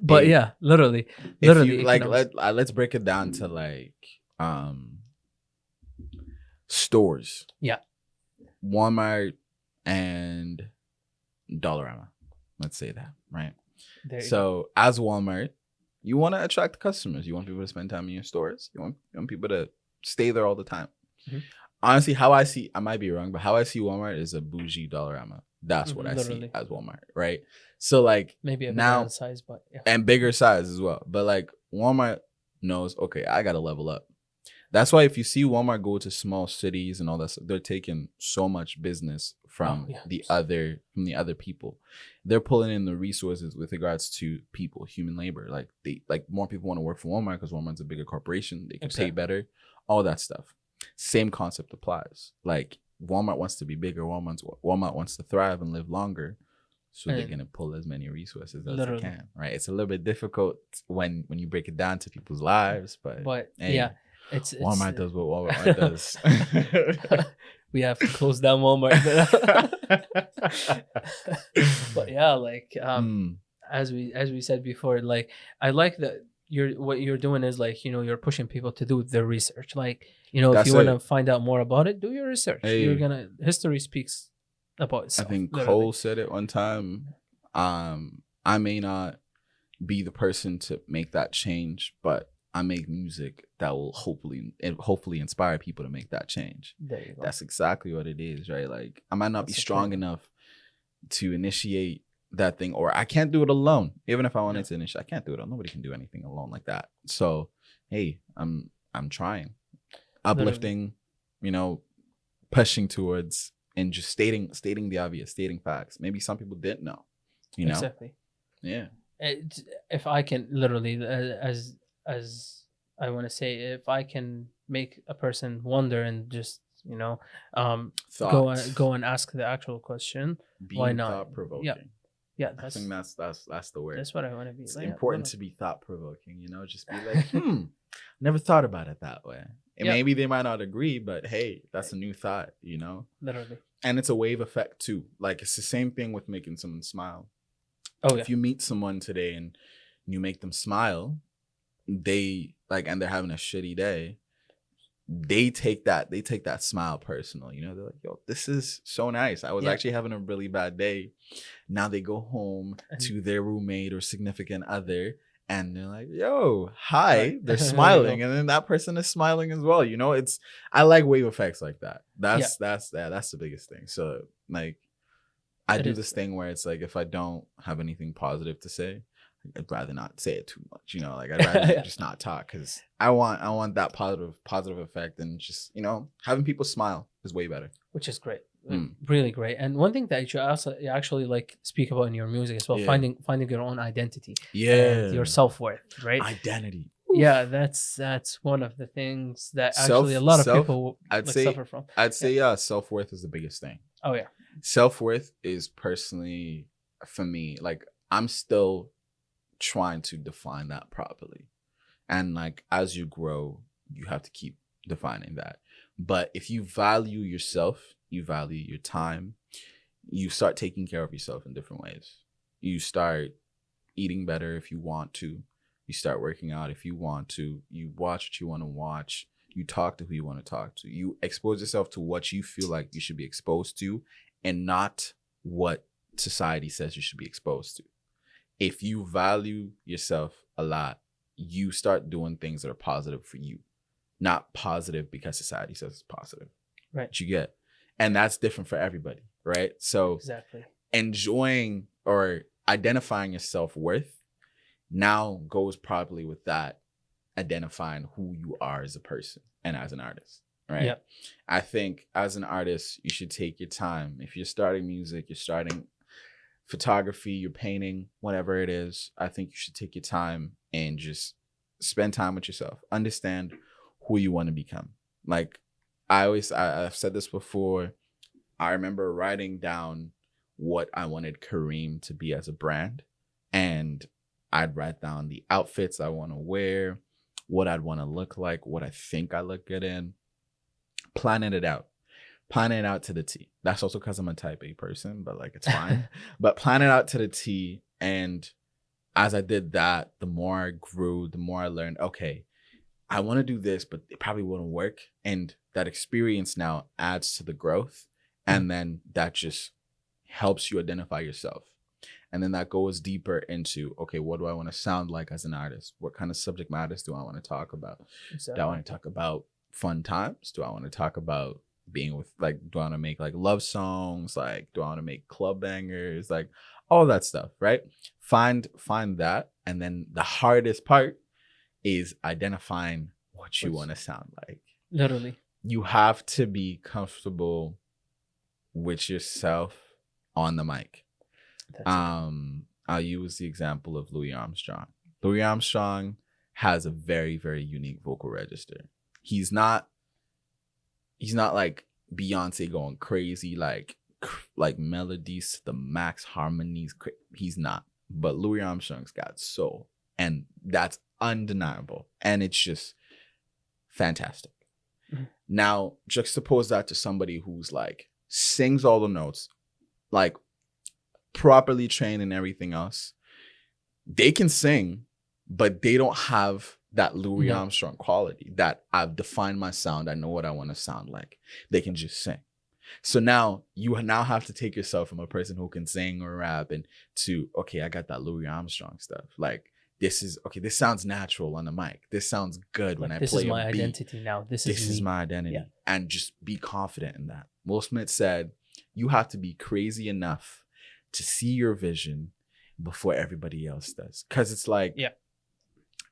But literally, like, let's break it down to like stores. Yeah, Walmart and Dollarama. Let's say that, right? So as Walmart, you want to attract customers. You want people to spend time in your stores. You want people to stay there all the time. Mm-hmm. Honestly, I might be wrong, but how I see Walmart is a bougie Dollarama. That's what I see as Walmart, right? So like, maybe a bigger size, but and bigger size as well. But like, Walmart knows, okay, I gotta level up. That's why if you see Walmart go to small cities and all that stuff, they're taking so much business from the other people. They're pulling in the resources with regards to people, human labor. Like more people want to work for Walmart because Walmart's a bigger corporation. They can pay better, all that stuff. Same concept applies. Like, Walmart wants to be bigger. Walmart wants to thrive and live longer. So they're gonna pull as many resources as they can. Right. It's a little bit difficult when you break it down to people's lives, but hey, it's Walmart does what Walmart does. We have to close down Walmart. But yeah, like as we said before, like I like that what you're doing is like, you know, you're pushing people to do their research. Like, you know, if you want to find out more about it, do your research. History speaks about itself. I think Cole said it one time. I may not be the person to make that change, but I make music that will hopefully inspire people to make that change. There you go. That's exactly what it is, right? Like, I might not be strong enough to initiate that thing, or I can't do it alone. Even if I wanted to initiate, I can't do it alone. Nobody can do anything alone like that. So, hey, I'm trying, uplifting, you know, pushing towards, and just stating the obvious, stating facts. Maybe some people didn't know, you know. Exactly. Yeah. If I can literally, as I want to say, if I can make a person wonder and just, you know, go and ask the actual question, why not? Thought-provoking. Yeah, Yeah, I think that's the word. That's what I want to be. It's like, important to be thought provoking, you know, just be like, never thought about it that way. And maybe they might not agree, but hey, that's a new thought, you know? Literally. And it's a wave effect too. Like it's the same thing with making someone smile. Oh, yeah. If you meet someone today and you make them smile, they like, and they're having a shitty day, they take that smile personal, you know. They're like, yo, this is so nice. I was actually having a really bad day. Now they go home to their roommate or significant other and they're like, yo, hi. Right. They're smiling. And then that person is smiling as well. You know, I like wave effects like that. That's the biggest thing. So like I do this thing where it's like, if I don't have anything positive to say, I'd rather not say it too much, you know, like I'd rather just not talk, because I want that positive effect, and just, you know, having people smile is way better. Which is great. Really great. And one thing that you actually like speak about in your music as well, finding your own identity. And your self-worth, right? Identity. Yeah, that's one of the things that actually a lot of people suffer from. I'd say self-worth is the biggest thing. Oh yeah. Self-worth is personally, for me, like I'm still trying to define that properly, and like as you grow you have to keep defining that. But if you value yourself, you value your time, you start taking care of yourself in different ways. You start eating better if you want to, you start working out if you want to, you watch what you want to watch, you talk to who you want to talk to, you expose yourself to what you feel like you should be exposed to, and not what society says you should be exposed to. If you value yourself a lot, you start doing things that are positive for you, not positive because society says it's positive. Right. You get, and that's different for everybody, right? So exactly, enjoying or identifying your self-worth now goes properly with that, identifying who you are as a person and as an artist, right? Yep. I think as an artist, you should take your time. If you're starting music, you're starting photography, you're painting, whatever it is, I think you should take your time and just spend time with yourself. Understand who you want to become. Like I've said this before. I remember writing down what I wanted Kareem to be as a brand, and I'd write down the outfits I want to wear, what I'd want to look like, what I think I look good in, planning it out to the T. That's also because I'm a type A person, but like it's fine. But plan it out to the T. And as I did that, the more I grew, the more I learned, okay, I want to do this, but it probably wouldn't work. And that experience now adds to the growth. And then that just helps you identify yourself. And then that goes deeper into, okay, what do I want to sound like as an artist? What kind of subject matters do I want to talk about? Exactly. Do I want to talk about fun times? Do I want to talk about being with, like, do I want to make like love songs? Like, do I want to make club bangers? Like all that stuff, right? Find that. And then the hardest part is identifying what you want to sound like. Literally. You have to be comfortable with yourself on the mic. I'll use the example of Louis Armstrong. Louis Armstrong has a very, very unique vocal register. He's not like Beyonce going crazy, like melodies to the max, harmonies. He's not. But Louis Armstrong's got soul, and that's undeniable. And it's just fantastic. Mm-hmm. Now, juxtapose that to somebody who's like sings all the notes, like properly trained and everything else. They can sing, but they don't have that Louis Armstrong quality, that I've defined my sound. I know what I want to sound like. They can just sing. So now you have to take yourself from a person who can sing or rap and to, okay, I got that Louis Armstrong stuff. Like, this sounds natural on the mic. This sounds good when I play a beat. This is my identity now. This is my identity. Yeah. And just be confident in that. Will Smith said, you have to be crazy enough to see your vision before everybody else does. Because it's like,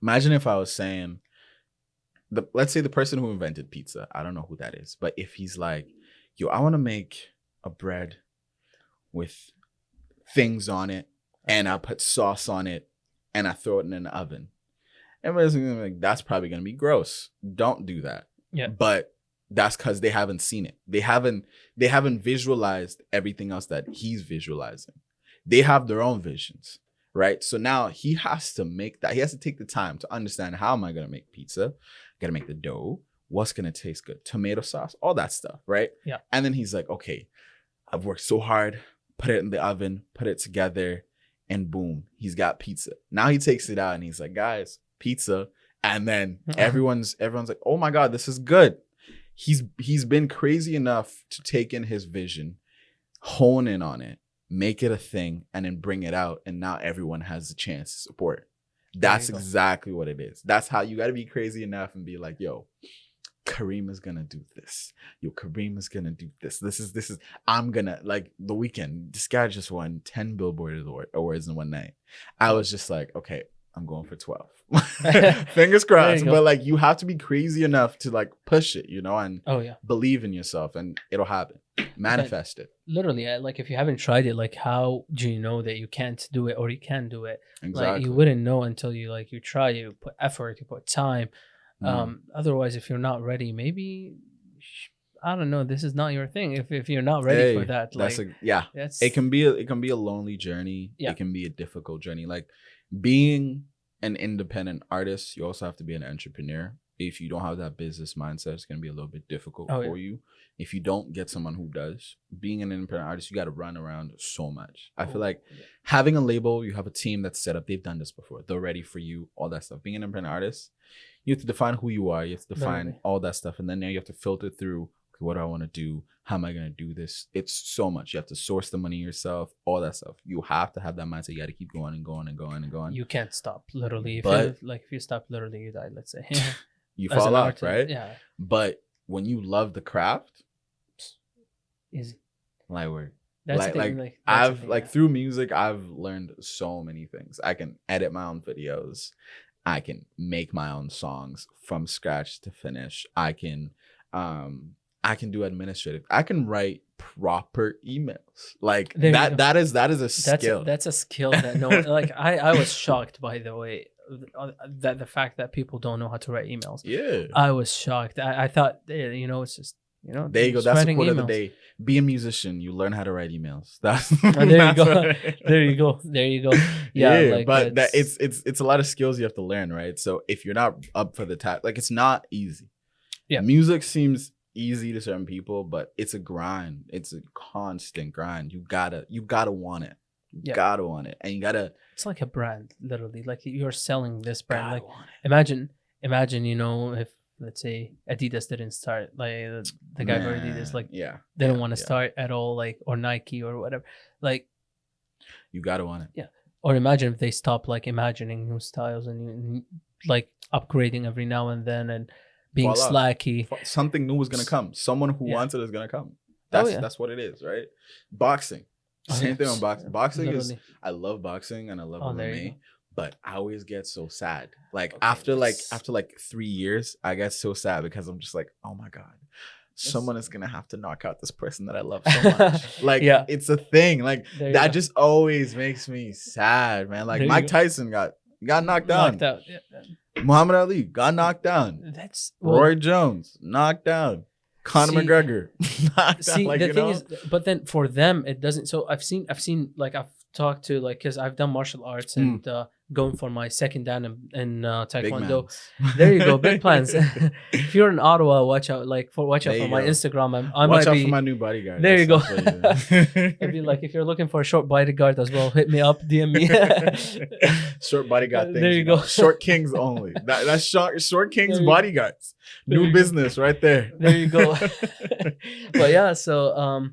imagine if I was saying, let's say the person who invented pizza, I don't know who that is, but if he's like, yo, I want to make a bread with things on it, and I put sauce on it, and I throw it in an oven. Everybody's gonna be like, that's probably gonna be gross. Don't do that. Yeah. But that's because they haven't seen it. They haven't visualized everything else that he's visualizing. They have their own visions, right? So now he has to make that. He has to take the time to understand, how am I going to make pizza? Got to make the dough. What's going to taste good? Tomato sauce, all that stuff, right? Yeah. And then he's like, okay, I've worked so hard, put it in the oven, put it together, and boom, he's got pizza. Now he takes it out and he's like, guys, pizza. And then everyone's like, oh my God, this is good. He's been crazy enough to take in his vision, hone in on it, make it a thing, and then bring it out. And now everyone has the chance to support it. That's exactly what it is. That's how you got to be crazy enough and be like, yo, Kareem is gonna do this. Yo, Kareem is gonna do this. This is. I'm gonna, like, The Weeknd. This guy just won 10 Billboard awards in one night. I was just like, okay, I'm going for 12. Fingers crossed. But like, you have to be crazy enough to like push it, and believe in yourself, and it'll happen. Manifest it. Literally, like, if you haven't tried it, like, how do you know that you can't do it or you can do it? Exactly. Like, you wouldn't know until you try. You put effort, you put time. Otherwise, if you're not ready, maybe, I don't know, this is not your thing. If you're not ready for that, it can be a lonely journey. It can be a difficult journey. Like, being an independent artist, you also have to be an entrepreneur. If you don't have that business mindset, it's going to be a little bit difficult for you. If you don't get someone who does, being an independent artist, you got to run around so much. I feel like having a label, you have a team that's set up. They've done this before. They're ready for you, all that stuff. Being an independent artist, you have to define who you are. You have to define all that stuff. And then now you have to filter through, okay, what do I want to do? How am I going to do this? It's so much. You have to source the money yourself, all that stuff. You have to have that mindset. You got to keep going and going and going and going. You can't stop, literally. If you stop, literally, you die, let's say. You fall off, right? Yeah. But when you love the craft, easy. Light work. That's through music, I've learned so many things. I can edit my own videos. I can make my own songs from scratch to finish. I can do administrative. I can write proper emails. Like, that is a skill. That's a skill that no one, like, I was shocked, by the way, that the fact that people don't know how to write emails. Yeah. I was shocked. I thought, it's just, there you go. That's the quote of the day. Be a musician. You learn how to write emails. That's there you go. There you go. Yeah, but it's a lot of skills you have to learn, right? So if you're not up for the task, like, it's not easy. Yeah, music seems easy to certain people, but it's a grind. It's a constant grind. You gotta want it. You gotta want it, and you gotta. It's like a brand, literally. Like, you're selling this brand. Like, imagine, if, let's say, Adidas didn't start, like, the guy for Adidas, like, didn't want to start at all, like, or Nike or whatever, like, you gotta want it. Yeah. Or imagine if they stop, like, imagining new styles and like upgrading every now and then and being slacky. Something new is gonna come. Someone who wants it is gonna come. That's what it is, right? Boxing. Same thing on boxing. Boxing literally. I love boxing and I love MMA. But I always get so sad. Like, after 3 years, I get so sad because I'm just like, oh my God, someone is gonna have to knock out this person that I love so much. Like, it's a thing. Like, that just always makes me sad, man. Like, Mike Tyson got knocked down. Muhammad Ali got knocked down. Roy Jones knocked down. Conor McGregor knocked down. The thing is, but then for them it doesn't. So I've seen like, I've talked to, like, because I've done martial arts and going for my second dan in taekwondo. There you go, big plans. If you're in Ottawa, watch out for my Instagram. Watch out for my new bodyguard. There you go. It'd be like, if you're looking for a short bodyguard as well, hit me up, DM me. Short bodyguard things. There you go. Short kings only. That's short kings bodyguards. New business right there. There you go. But yeah, so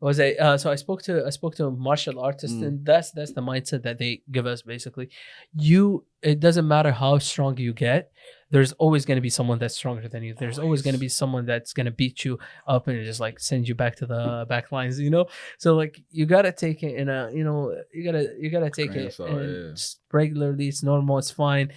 so I spoke to a martial artist, and that's the mindset that they give us. Basically, it doesn't matter how strong you get, there's always going to be someone that's stronger than you. There's always going to be someone that's going to beat you up and just like send you back to the back lines, so like, you got to take it in a, you gotta take it regularly. It's normal, it's fine,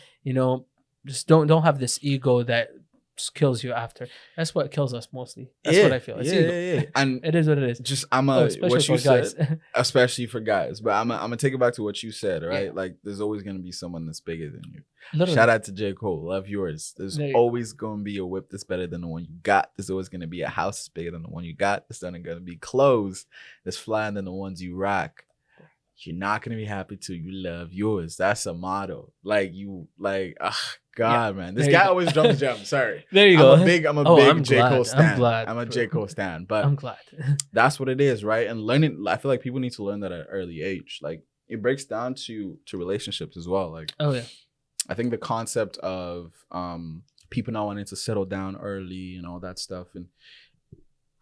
just don't have this ego that just kills you after. That's what kills us mostly. That's what I feel. It's ego. And it is what it is. Just what you said, especially for guys. But I'm gonna take it back to what you said, right? Yeah. Like, there's always gonna be someone that's bigger than you. Literally. Shout out to J. Cole. Love yours. There's always gonna be a whip that's better than the one you got. There's always gonna be a house that's bigger than the one you got. There's gonna be clothes that's flying than the ones you rock. you're not gonna be happy till you love yours. That's a motto. Like you, like, God, man, this guy always jumps jump. Sorry, there you go. I'm a big J. Cole stan. I'm glad. I'm a J. Cole stan, but I'm glad. that's what it is, right? And learning, I feel like people need to learn that at an early age. Like it breaks down to relationships as well. Like, oh yeah, I think the concept of people not wanting to settle down early and all that stuff, and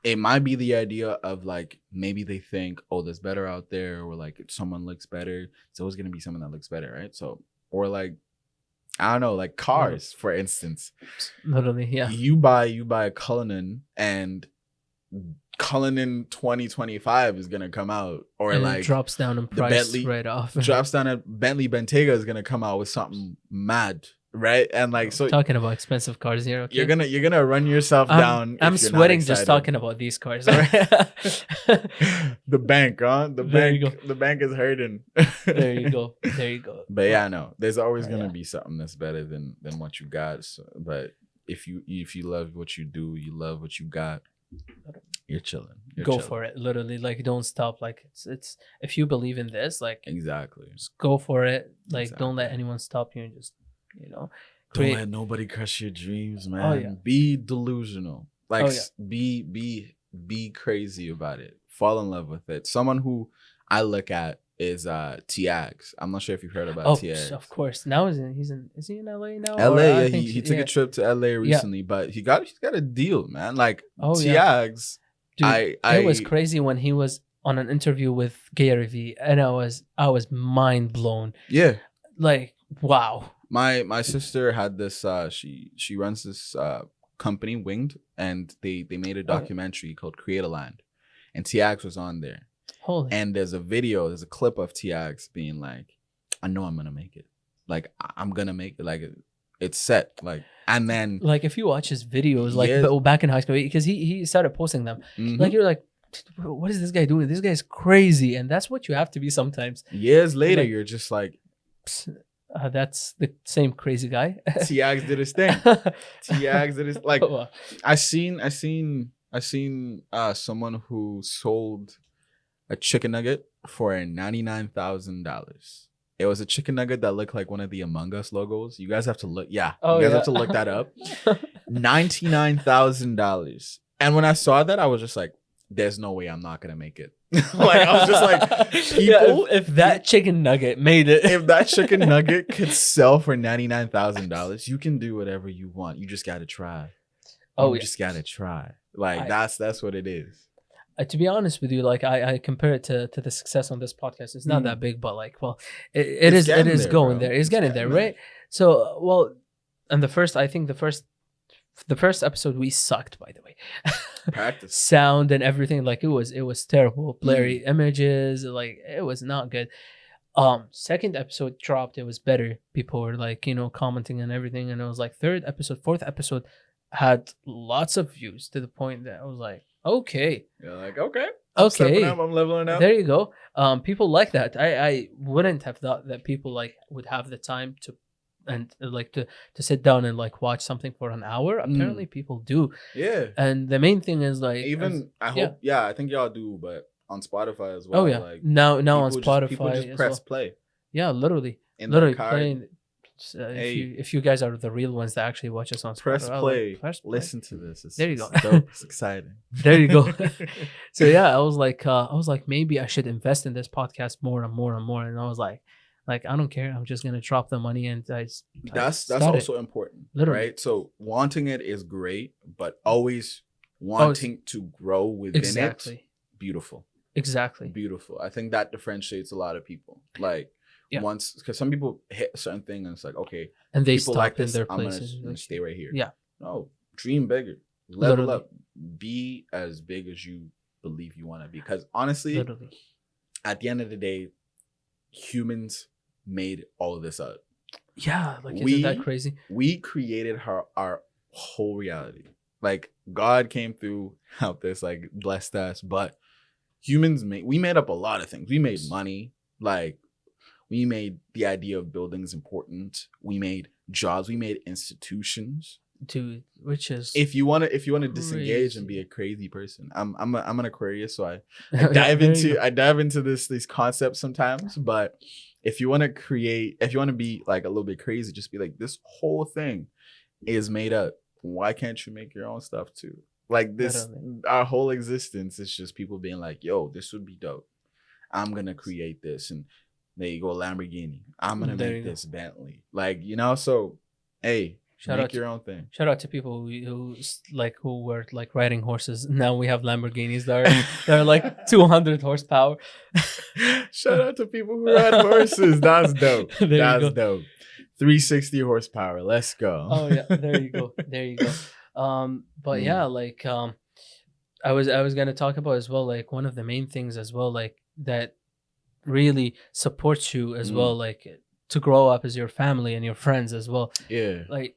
it might be the idea of like maybe they think, oh, there's better out there, or like if someone looks better, it's always gonna be someone that looks better, right? So, or like, I don't know, like cars, for instance. Literally, yeah. You buy a Cullinan, and Cullinan 2025 is gonna come out, or and like it drops down in price Bentley right off. drops down at Bentley Bentayga is gonna come out with something mad. Right, and like, so talking about expensive cars here, okay? you're gonna run yourself down. I'm sweating just talking about these cars. Right? The bank, huh? The bank is hurting. There you go. But yeah, no, there's always gonna be something that's better than what you got. So, but if you love what you do, you love what you got, you're chilling. Go for it. Literally, like, don't stop. Like, it's if you believe in this, like, exactly, just go for it. Like, don't let anyone stop you, and just, you know, don't let nobody crush your dreams, man. Oh, yeah. Be delusional. Like, be crazy about it. Fall in love with it. Someone who I look at is Tiags. I'm not sure if you've heard about Tiags. Of course. Now is he in LA now? LA, yeah. He took a trip to LA recently, but he's got a deal, man. Like, Tiags. Dude, it was crazy when he was on an interview with Gary Vee, and I was mind blown. Yeah. Like, wow. My sister had this she runs this company, Winged, and they made a documentary called Create a Land, and Tiags was on there. Holy. And there's a clip of Tiags being like, I know I'm gonna make it. Like, I'm gonna make it. Like, it's set. Like, and then, like, if you watch his videos, like, back in high school, because he started posting them, like, you're like, what is this guy doing? This guy's crazy. And that's what you have to be sometimes. Years later, you're just like, that's the same crazy guy. Tiags did his thing. Tiags did his, like, I seen someone who sold a chicken nugget for $99,000. It was a chicken nugget that looked like one of the Among Us logos. You guys have to look. Yeah, you guys have to look that up. $99,000. And when I saw that, I was just like, there's no way I'm not gonna make it. Like, I was just like, people, if that chicken nugget made it, if that chicken nugget could sell for $99,000, you can do whatever you want. You just gotta try. You just gotta try. Like, that's what it is. To be honest with you, like, I compare it to the success on this podcast. It's not that big, but like, well, it is going there. It's getting there, right? So, well, and the first episode we sucked, by the way. Practice. Sound and everything, like, it was terrible. Blurry images, like, it was not good. Second episode dropped, it was better. People were like, commenting and everything, and it was like fourth episode had lots of views, to the point that I was like, okay. You're like, okay. I'm leveling up. There you go. People like that. I wouldn't have thought that people like would have the time to sit down and like watch something for an hour. Apparently people do. Yeah. And the main thing is, like, I think y'all do, but on Spotify as well. Oh yeah. Like, now on Spotify, people just press play. Yeah, literally. Playing. If you guys are the real ones that actually watch us on Spotify, press play. Listen to this. There you go. Dope. It's exciting. There you go. So yeah, I was like, maybe I should invest in this podcast more and more and more. And I was like, I don't care. I'm just gonna drop the money, and that's also important, literally. Right? So wanting it is great, but always wanting to grow within it. Beautiful. Exactly. Beautiful. I think that differentiates a lot of people. Like, once, because some people hit a certain thing and it's like, okay, and they people stop like this, in their I'm places. gonna stay right here. Yeah. No, dream bigger, level up, be as big as you believe you want to be. Because honestly, at the end of the day, humans made all of this up. Yeah, like, isn't that crazy? We created our whole reality. Like, God came through, helped us, like, blessed us, but humans made up a lot of things. We made money, like, we made the idea of buildings important. We made jobs. We made institutions. dude, which is If you want to disengage and be a crazy person, I'm an Aquarius, so I dive into these concepts sometimes. But if you want to be like a little bit crazy, just be like, this whole thing is made up. Why can't you make your own stuff too? Like this, our whole existence is just people being like, yo, this would be dope. I'm gonna create this, and there you go, Lamborghini. I'm gonna make this Bentley. Like, you know, so hey, make your own thing. Shout out to people who were like riding horses. Now we have Lamborghinis that are like 200 horsepower. Shout out to people who ride horses. That's dope. That's dope. 360 horsepower. Let's go. Oh yeah, there you go. But yeah, like I was gonna talk about as well, like one of the main things as well, like that really supports you as well, like to grow up as your family and your friends as well. Yeah. Like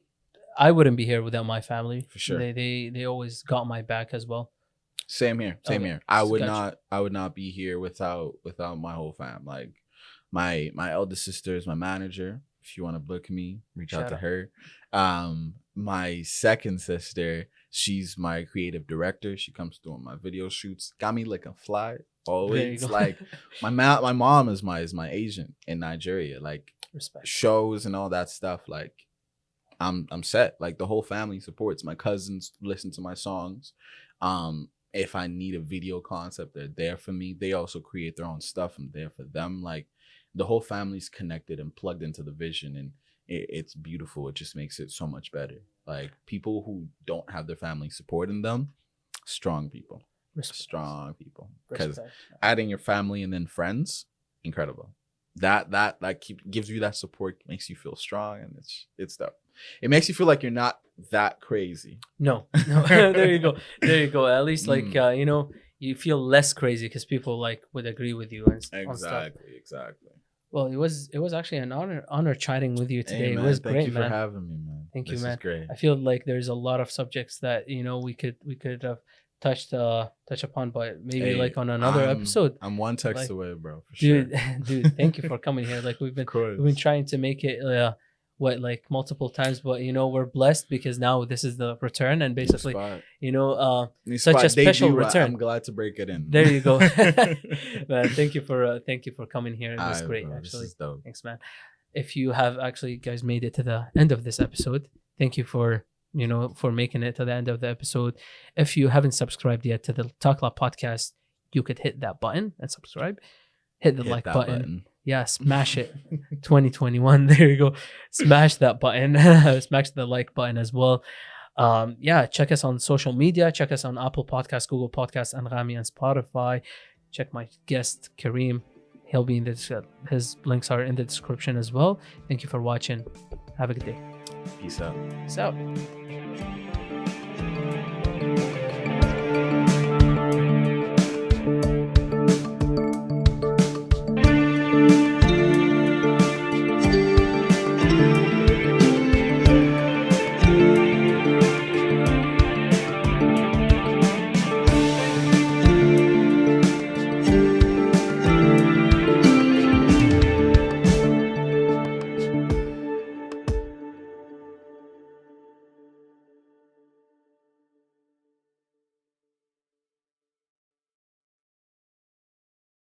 I wouldn't be here without my family. For sure. They always got my back as well. Same here. I would not be here without my whole fam. Like my eldest sister is my manager. If you want to book me, reach out to her. My second sister, she's my creative director. She comes through on my video shoots. Got me looking fly always. Like my mom is my agent in Nigeria. Like respect shows and all that stuff. Like I'm set. Like the whole family supports. My cousins listen to my songs. If I need a video concept, they're there for me. They also create their own stuff. I'm there for them. Like the whole family's connected and plugged into the vision, and it's beautiful. It just makes it so much better. Like people who don't have their family supporting them, strong people. Respect. Strong people. Because adding your family and then friends, incredible. That gives you that support, makes you feel strong, and it's dope. It makes you feel like you're not that crazy. No. There you go. At least like you know, you feel less crazy because people like would agree with you and exactly. Well, it was actually an honor chatting with you today. Hey, man, it was great, man. Thank you for having me, man. Thank you, this man. Is great. I feel like there's a lot of subjects that, you know, we could have touch upon, but maybe like on another episode. I'm one text away, bro. For sure. Dude, thank you for coming here. Like we've been trying to make it multiple times, but you know, we're blessed because now this is the return, and basically, you know, such a special return. I'm glad to break it in. There you go. Man, thank you for coming here. It was great, bro, actually. This is dope. Thanks, man. If you have actually guys made it to the end of this episode, thank you for making it to the end of the episode. If you haven't subscribed yet to the Talk Lab podcast, you could hit that button and subscribe. Hit the like button. Yeah, smash it. 2021. There you go. Smash that button. Smash the like button as well. Yeah, check us on social media. Check us on Apple Podcasts, Google Podcasts, and Rami and Spotify. Check my guest Kareem. He'll be in his links are in the description as well. Thank you for watching. Have a good day. Peace out. Peace out.